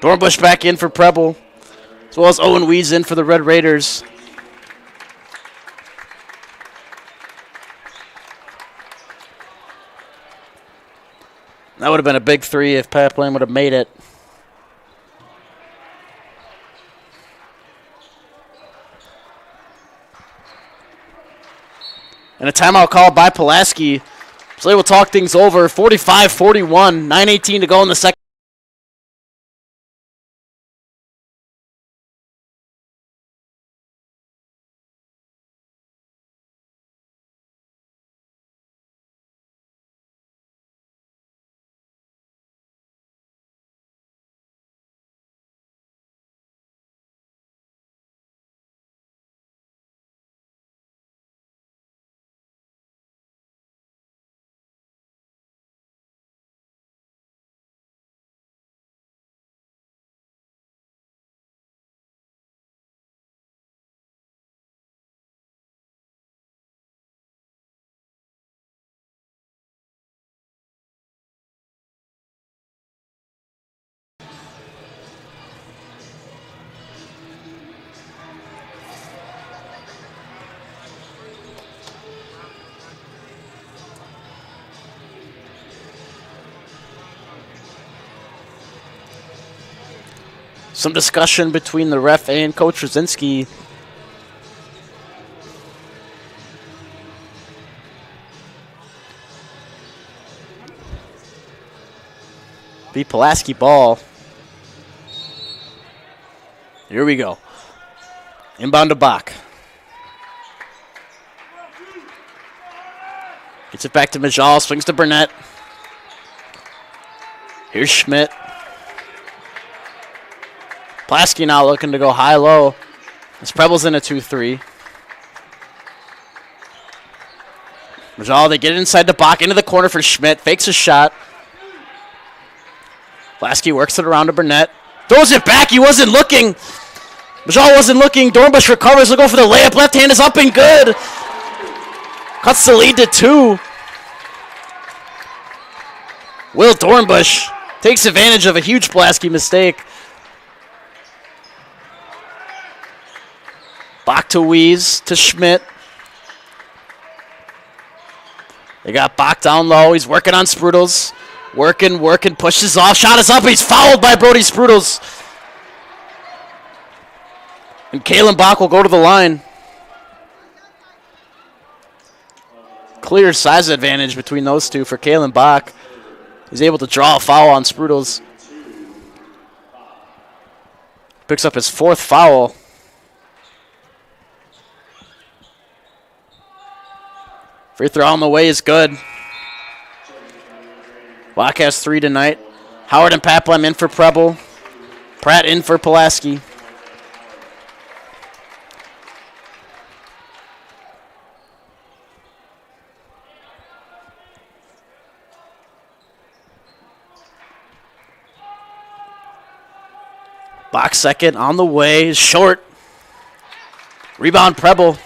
Dornbush back in for Preble, as well as Owen Weeds in for the Red Raiders. That would have been a big three if Papland would have made it. And a timeout called by Pulaski. So they will talk things over. 45-41, 9:18 to go in the second. Some discussion between the ref and Coach Rosinski. Be Pulaski ball. Here we go. Inbound to Bach. Gets it back to Majal. Swings to Burnett. Here's Schmidt. Pulaski now looking to go high-low. As Preble's in a 2-3. Majal, they get it inside to Bach. Into the corner for Schmidt. Fakes a shot. Pulaski works it around to Burnett. Throws it back. He wasn't looking. Majal wasn't looking. Dornbush recovers. He'll go for the layup. Left hand is up and good. Cuts the lead to 2. Will Dornbush takes advantage of a huge Pulaski mistake. Bach to Weeze to Schmidt. They got Bach down low. He's working on Sprudels. Working, pushes off. Shot is up. He's fouled by Brody Sprudels. And Kalen Bach will go to the line. Clear size advantage between those two for Kalen Bach. He's able to draw a foul on Sprudels. Picks up his 4th foul. Free throw on the way is good. Bach has 3 tonight. Howard and Paplem in for Preble. Pratt in for Pulaski. Bach second on the way. Short. Rebound Preble.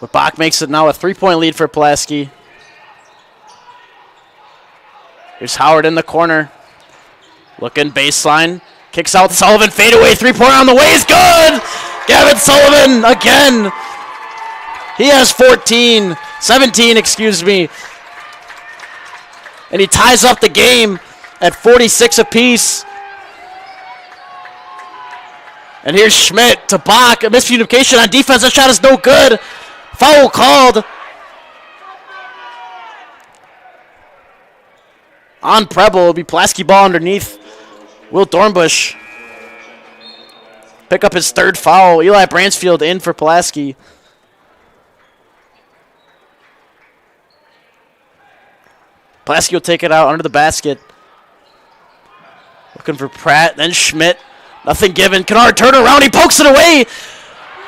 But Bach makes it now a 3-point lead for Pulaski. Here's Howard in the corner. Looking baseline. Kicks out Sullivan. Fadeaway. 3-pointer on the way is good. Gavin Sullivan again. He has 17, excuse me. And he ties up the game at 46 apiece. And here's Schmidt to Bach. A miscommunication on defense. That shot is no good. Foul called on Preble. It'll be Pulaski ball underneath. Will Dornbush pick up his 3rd foul. Eli Bransfield in for Pulaski. Pulaski will take it out under the basket. Looking for Pratt, then Schmidt. Nothing given. Kennard turn around. He pokes it away.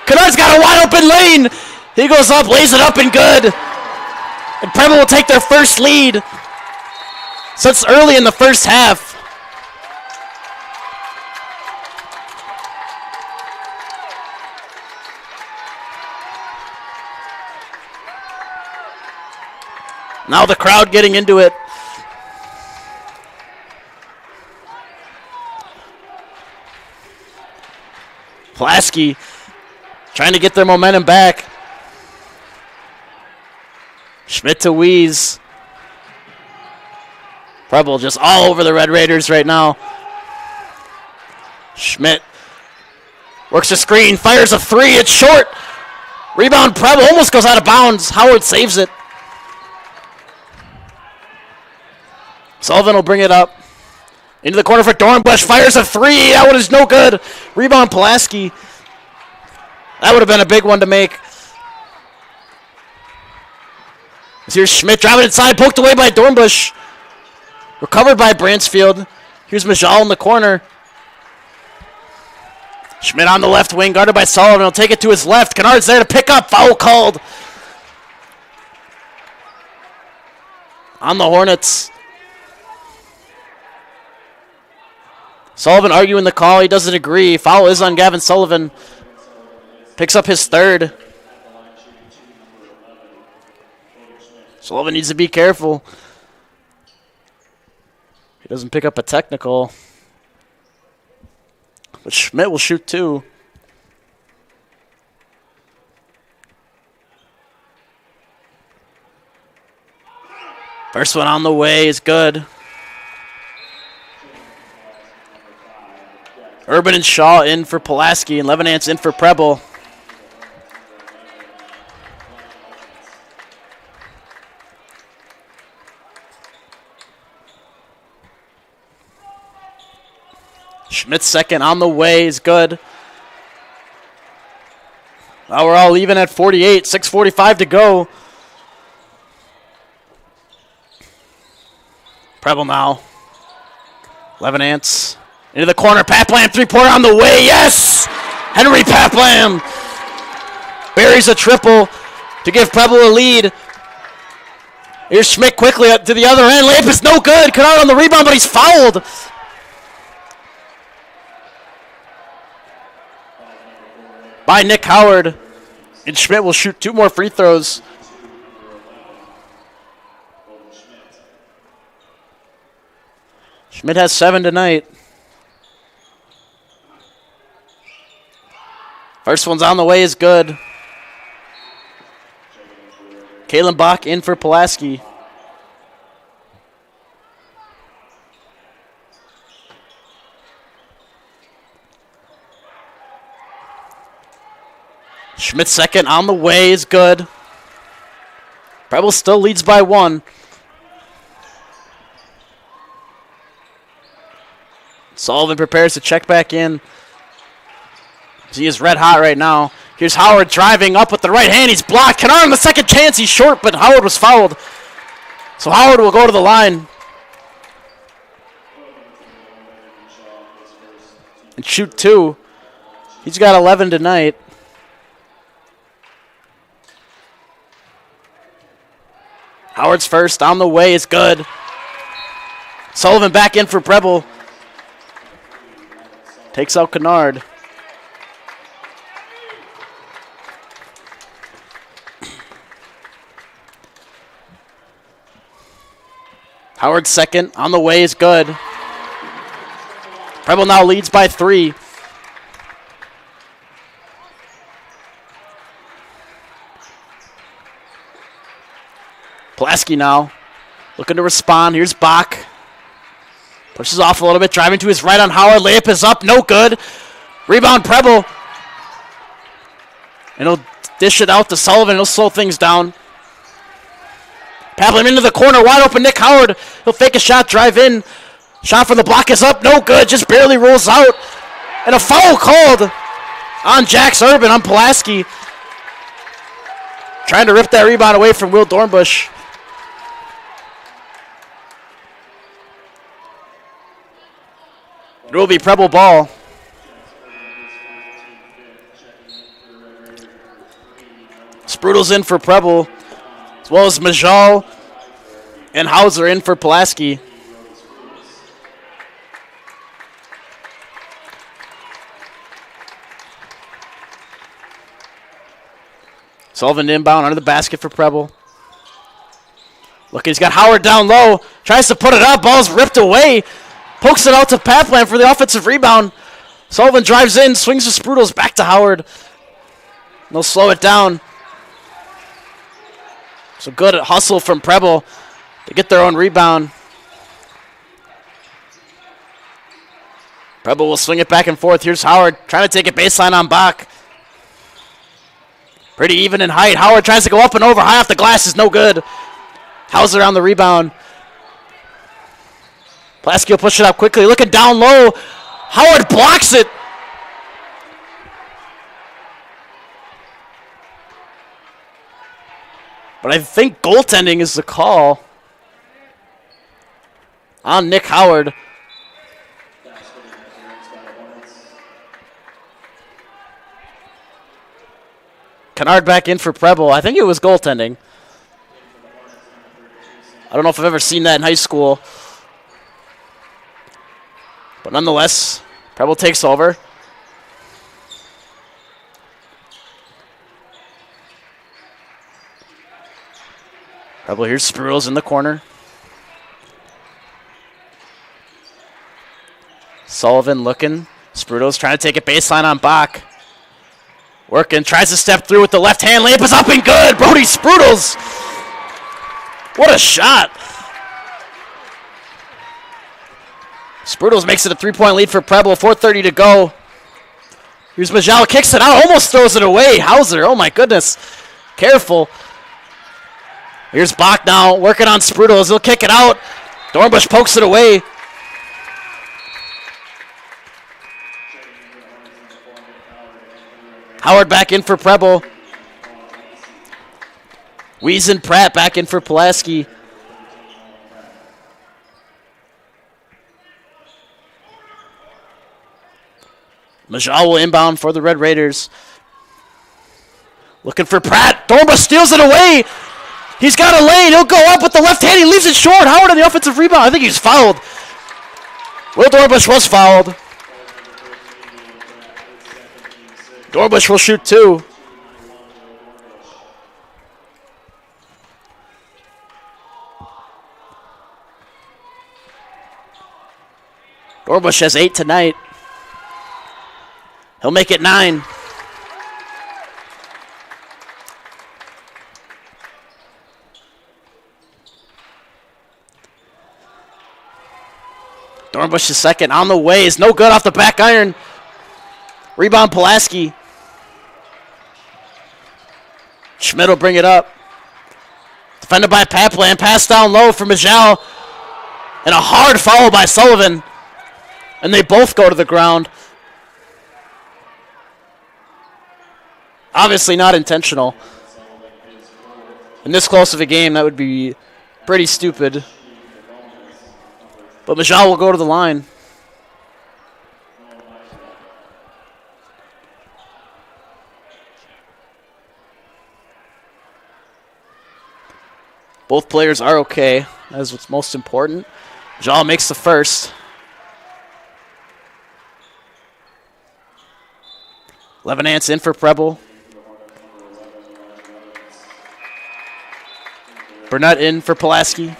Kennard's got a wide open lane. He goes up, lays it up, and good. And Preble will take their first lead since early in the first half. Now the crowd getting into it. Pulaski trying to get their momentum back. Schmidt to Weeze. Preble just all over the Red Raiders right now. Schmidt works the screen, fires a 3, it's short. Rebound, Preble almost goes out of bounds. Howard saves it. Sullivan will bring it up. Into the corner for Dornbush. Fires a three. That one is no good. Rebound, Pulaski. That would have been a big one to make. Here's Schmidt driving inside. Poked away by Dornbush. Recovered by Bransfield. Here's Majal in the corner. Schmidt on the left wing, guarded by Sullivan. He'll take it to his left. Kennard's there to pick up. Foul called on the Hornets. Sullivan arguing the call. He doesn't agree. Foul is on Gavin Sullivan. Picks up his third. Sullivan needs to be careful. He doesn't pick up a technical. But Schmidt will shoot two. First one on the way is good. Urban and Shaw in for Pulaski, and Levenance in for Preble. Schmidt's second on the way is good. Now we're all even at 48, 6:45 to go. Preble now. Levenance into the corner. Paplam three-pointer on the way. Yes! Henry Paplam buries a triple to give Preble a lead. Here's Schmidt quickly up to the other end. Layup is no good. Kennard on the rebound, but he's fouled. By Nick Howard. And Schmidt will shoot two more free throws. Schmidt has 7 tonight. First one's on the way is good. Kalen Bach in for Pulaski. Schmidt's second on the way is good. Preble still leads by 1. Sullivan prepares to check back in. He is red hot right now. Here's Howard driving up with the right hand. He's blocked. Kennard on the second chance. He's short, but Howard was fouled. So Howard will go to the line and shoot 2. He's got 11 tonight. Howard's first on the way is good. Sullivan back in for Preble. Takes out Kennard. Howard's second on the way is good. Preble now leads by 3. Pulaski now looking to respond. Here's Bach. Pushes off a little bit, driving to his right on Howard. Layup is up, no good. Rebound Preble. And he'll dish it out to Sullivan. He'll slow things down. Paplam into the corner, wide open Nick Howard. He'll fake a shot, drive in. Shot from the block is up, no good. Just barely rolls out. And a foul called on Jax Urban, on Pulaski. Trying to rip that rebound away from Will Dornbush. It will be Preble ball. Sprudel's in for Preble, as well as Majal and Hauser in for Pulaski. Sullivan inbound under the basket for Preble. Look, he's got Howard down low. Tries to put it up. Ball's ripped away. Pokes it out to Paplam for the offensive rebound. Sullivan drives in, swings to Sprudels, back to Howard. They'll slow it down. So good hustle from Preble to get their own rebound. Preble will swing it back and forth. Here's Howard trying to take a baseline on Bach. Pretty even in height. Howard tries to go up and over. High off the glass is no good. Hauser on the rebound. Pulaski will push it up quickly. Looking down low. Howard blocks it. But I think goaltending is the call on Nick Howard. Kennard back in for Preble. I think it was goaltending. I don't know if I've ever seen that in high school. But nonetheless, Preble takes over. Preble, here's Sprudel's in the corner. Sullivan looking. Sprudel's trying to take a baseline on Bach. Working, tries to step through with the left hand. Layup is up and good. Brody Sprudels. What a shot. Sprudels makes it a 3-point lead for Preble. 4:30 to go. Here's Majal, kicks it out, almost throws it away. Hauser, oh my goodness. Careful. Here's Bach now, working on Sprudels. He'll kick it out. Dornbush pokes it away. Howard back in for Preble. Wiesen Pratt back in for Pulaski. Majal will inbound for the Red Raiders. Looking for Pratt. Dornbush steals it away. He's got a lane. He'll go up with the left hand. He leaves it short. Howard on the offensive rebound. I think he's fouled. Will Dornbush was fouled. Dornbush will shoot 2. Dornbush has 8 tonight. He'll make it 9. Dornbush is second. On the way. Is no good off the back iron. Rebound Pulaski. Schmidt will bring it up. Defended by Papland. Pass down low for Majal. And a hard foul by Sullivan. And they both go to the ground. Obviously not intentional. In this close of a game, that would be pretty stupid. But Majal will go to the line. Both players are okay. That is what's most important. Majal makes the first. 11 Ants in for Preble. Burnett in for Pulaski.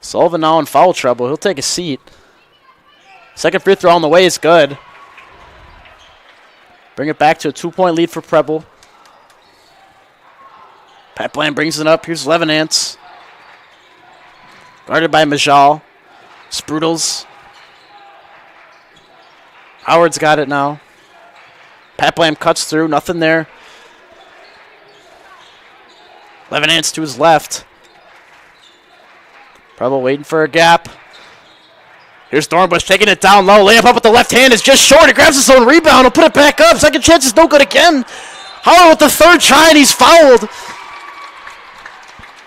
Sullivan now in foul trouble. He'll take a seat. Second free throw on the way is good. Bring it back to a 2-point lead for Preble. Pat Bland brings it up. Here's 11 Ants. Guarded by Majal. Sprudels. Howard's got it now. Pat Bland cuts through. Nothing there. 11 Ants to his left. Preble waiting for a gap. Here's Dornbush taking it down low. Layup up with the left hand is just short. He grabs his own rebound. He'll put it back up. Second chance is no good again. Howard with the third try, and he's fouled.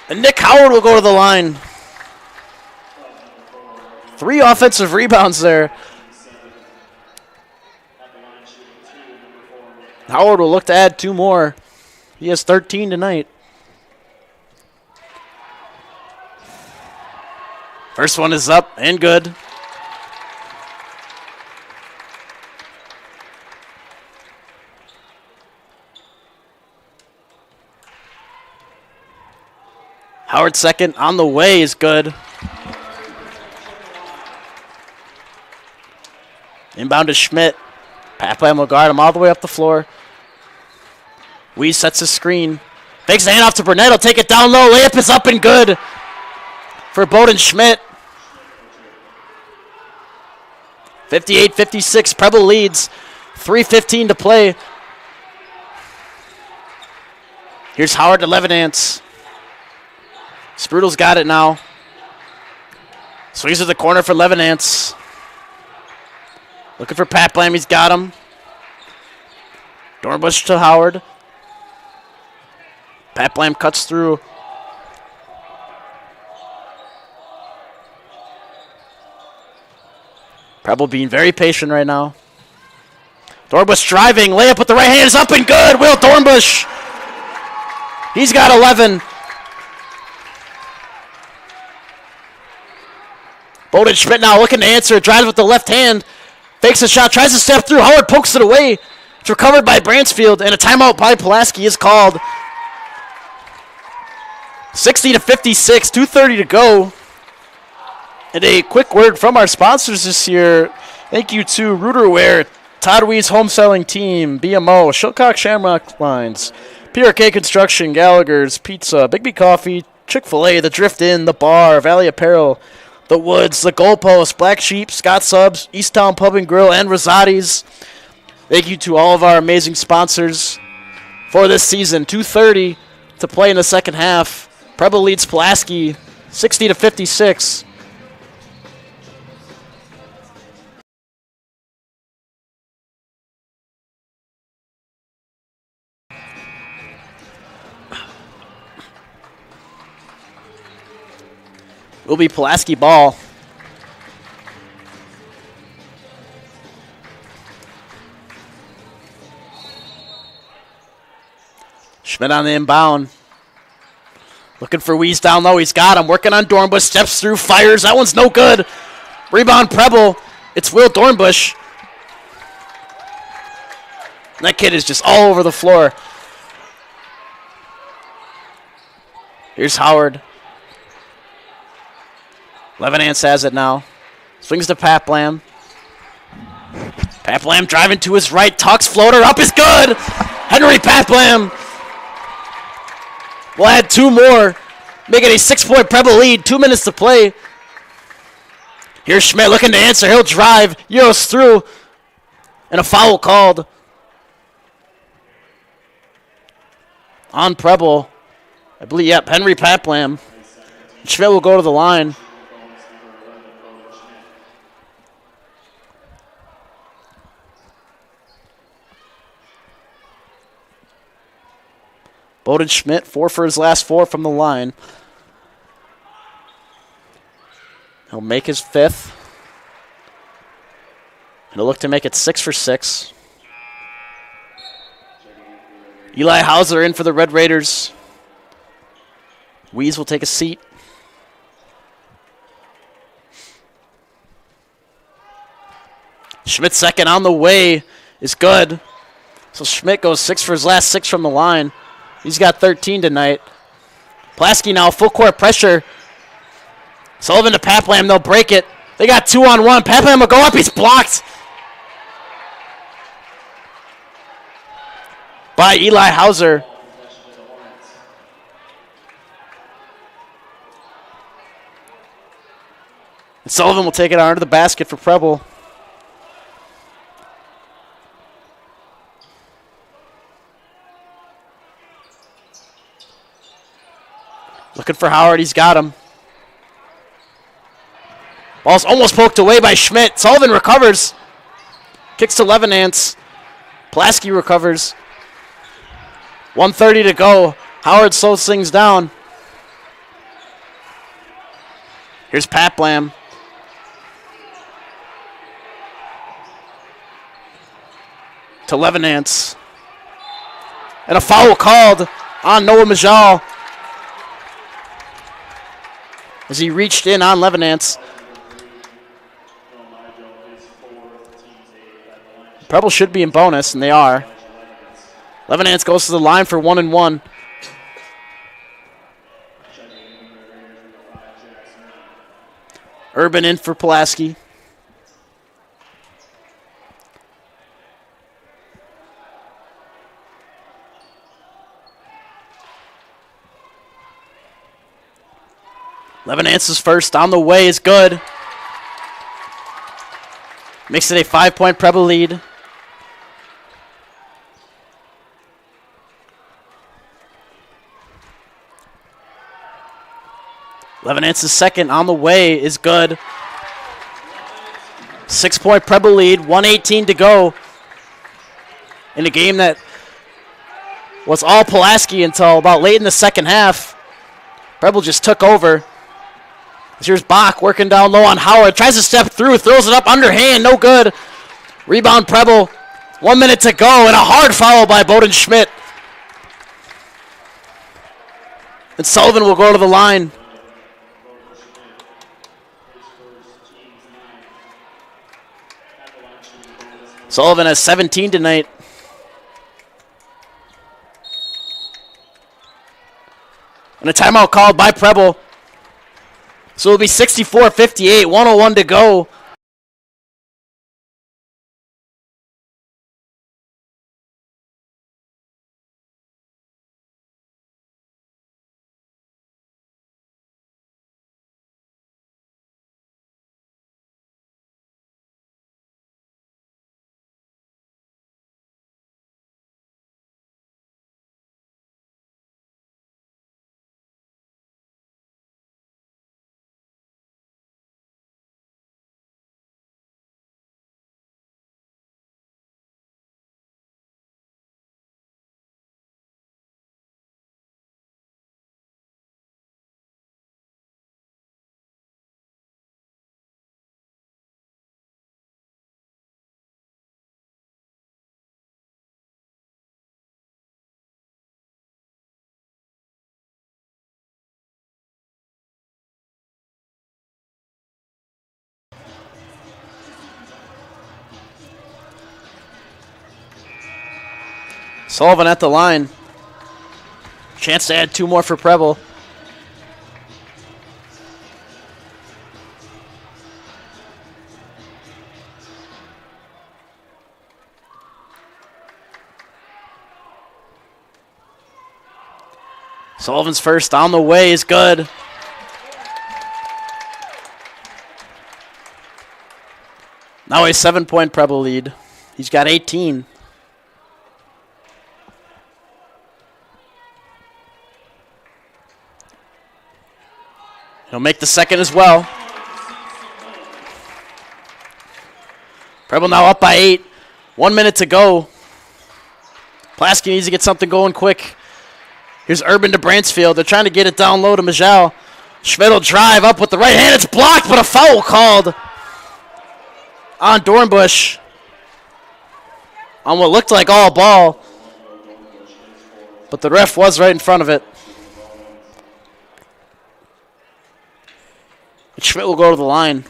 And Nick Howard will go to the line. 3 offensive rebounds there. Howard will look to add 2 more. He has 13 tonight. First one is up and good. Howard second on the way is good. Inbound to Schmidt. Papland will guard him all the way up the floor. Weiss sets his screen. Fakes the handoff to Burnett. He'll take it down low. Layup is up and good for Bowden Schmidt. 58-56, Preble leads. 3:15 to play. Here's Howard to Levenance. Sprudel's got it now. Swings to the corner for Levenance. Looking for Pat Blam, he's got him. Dornbush to Howard. Pat Blam cuts through. Preble being very patient right now. Dornbush driving, layup with the right hand is up and good. Will Dornbush. He's got 11. Bowden Schmidt now looking to answer. Drives with the left hand. Fakes a shot, tries to step through. Howard pokes it away. It's recovered by Bransfield, and a timeout by Pulaski is called. 60-56, 2:30 to go. And a quick word from our sponsors this year. Thank you to Rooterware, Todd Weed's Home Selling Team, BMO, Shilcock Shamrock Lines, PRK Construction, Gallagher's Pizza, Big B Coffee, Chick-fil-A, The Drift Inn, The Bar, Valley Apparel, The Woods, The Goalpost, Black Sheep, Scott Subs, Easttown Pub and Grill, and Rosati's. Thank you to all of our amazing sponsors for this season. 2:30 to play in the second half. Preble leads Pulaski 60-56. Will be Pulaski ball. Schmidt on the inbound. Looking for Weeze down low. He's got him. Working on Dornbush. Steps through. Fires. That one's no good. Rebound Preble. It's Will Dornbush. That kid is just all over the floor. Here's Howard. Levenance has it now. Swings to Pat Blam. Pat Blam driving to his right. Tucks floater up is good. Henry Pat Blam. We'll add two more. Make it a 6-point Preble lead. 2 minutes to play. Here's Schmidt looking to answer. He'll drive. Euros through. And a foul called on Preble. I believe, yep, Henry Pat Blam. Schmidt will go to the line. Bowden Schmidt, 4 for his last 4 from the line. He'll make his 5th. And he'll look to make it 6 for 6. Eli Hauser in for the Red Raiders. Weeze will take a seat. Schmidt second on the way is good. So Schmidt goes 6 for his last 6 from the line. He's got 13 tonight. Pulaski now full court pressure. Sullivan to Pat Blam. They'll break it. They got 2-on-1. Pat Blam will go up. He's blocked by Eli Hauser. And Sullivan will take it under the basket for Preble. Looking for Howard. He's got him. Ball's almost poked away by Schmidt. Sullivan recovers. Kicks to Levenance. Pulaski recovers. 1:30 to go. Howard slows things down. Here's Pat Blam. To Levenance. And a foul called on Noah Majal as he reached in on Levenance. Preble should be in bonus, and they are. Levenance goes to the line for 1-and-1. Urban in for Pulaski. Levenance's first on the way is good. Makes it a 5-point Preble lead. Levanance's second on the way is good. 6-point Preble lead, 1:18 to go. In a game that was all Pulaski until about late in the second half. Preble just took over. Here's Bach working down low on Howard. Tries to step through, throws it up underhand, no good. Rebound Preble. 1 minute to go, and a hard foul by Bowden Schmidt. And Sullivan will go to the line. Sullivan has 17 tonight. And a timeout called by Preble. So it'll be 64-58, 1:01 to go. Sullivan at the line. Chance to add 2 more for Preble. Sullivan's first on the way is good. Now a 7-point Preble lead. He's got 18. He'll make the second as well. Preble now up by 8. 1 minute to go. Pulaski needs to get something going quick. Here's Urban to Bransfield. They're trying to get it down low to Majal. Schmidt will drive up with the right hand. It's blocked, but a foul called on Dornbush on what looked like all ball. But the ref was right in front of it. And Schmidt will go to the line.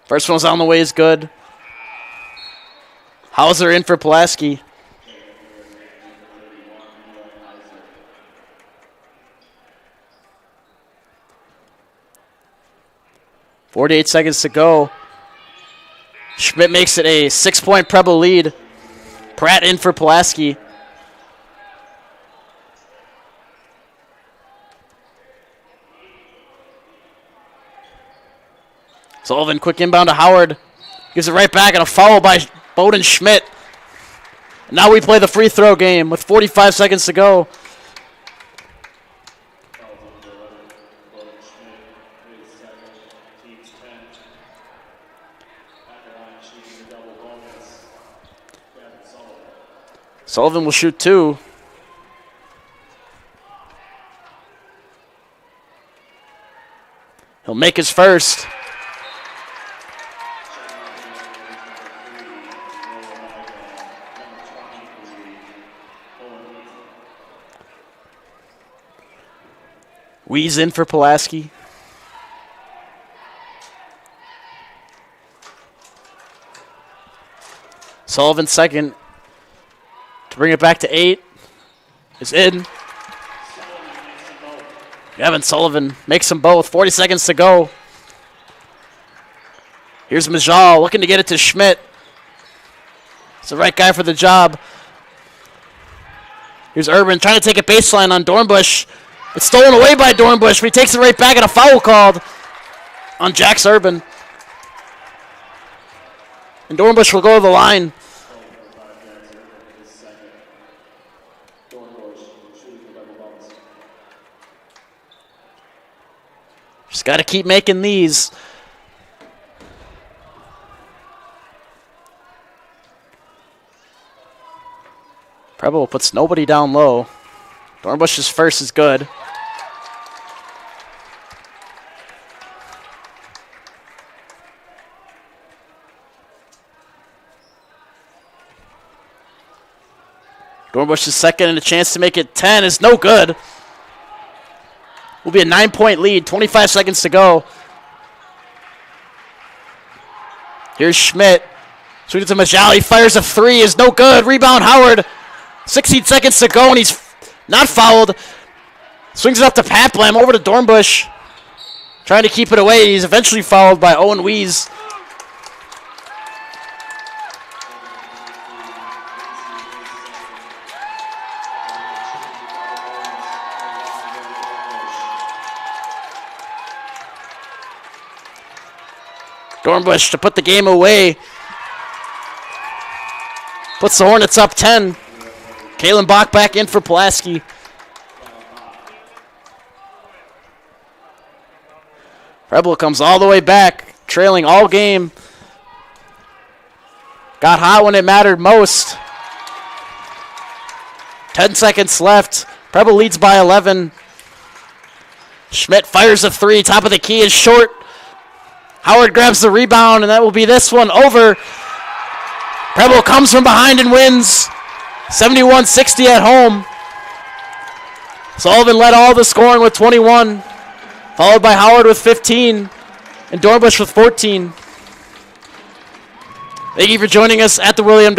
First one's on the way is good. Hauser in for Pulaski. .48 seconds to go. Schmidt makes it a 6-point Preble lead. Pratt in for Pulaski. Sullivan, quick inbound to Howard. Gives it right back, and a foul by Bowden Schmidt. Now we play the free throw game with 45 seconds to go. Sullivan will shoot 2. He'll make his first. Weeze in for Pulaski. Sullivan second. To bring it back to 8 is in. Evan Sullivan makes them both. 40 seconds to go. Here's Majal looking to get it to Schmidt. It's the right guy for the job. Here's Urban trying to take a baseline on Dornbush. It's stolen away by Dornbush, but he takes it right back and a foul called on Jax Urban. And Dornbush will go to the line. Just got to keep making these. Preble puts nobody down low. Dornbush's first is good. Dornbush's second and a chance to make it 10 is no good. Will be a 9-point lead, 25 seconds to go. Here's Schmidt. Swings it to Majali, fires a three, is no good. Rebound Howard. 16 seconds to go, and he's not fouled. Swings it up to Paplam, over to Dornbush. Trying to keep it away. He's eventually fouled by Owen Wees. Dornbush to put the game away. Puts the Hornets up 10. Kalen Bach back in for Pulaski. Preble comes all the way back, trailing all game. Got hot when it mattered most. 10 seconds left. Preble leads by 11. Schmidt fires a three. Top of the key is short. Howard grabs the rebound, and that will be this one over. Preble comes from behind and wins. 71-60 at home. Sullivan led all the scoring with 21, followed by Howard with 15, and Dornbush with 14. Thank you for joining us at the William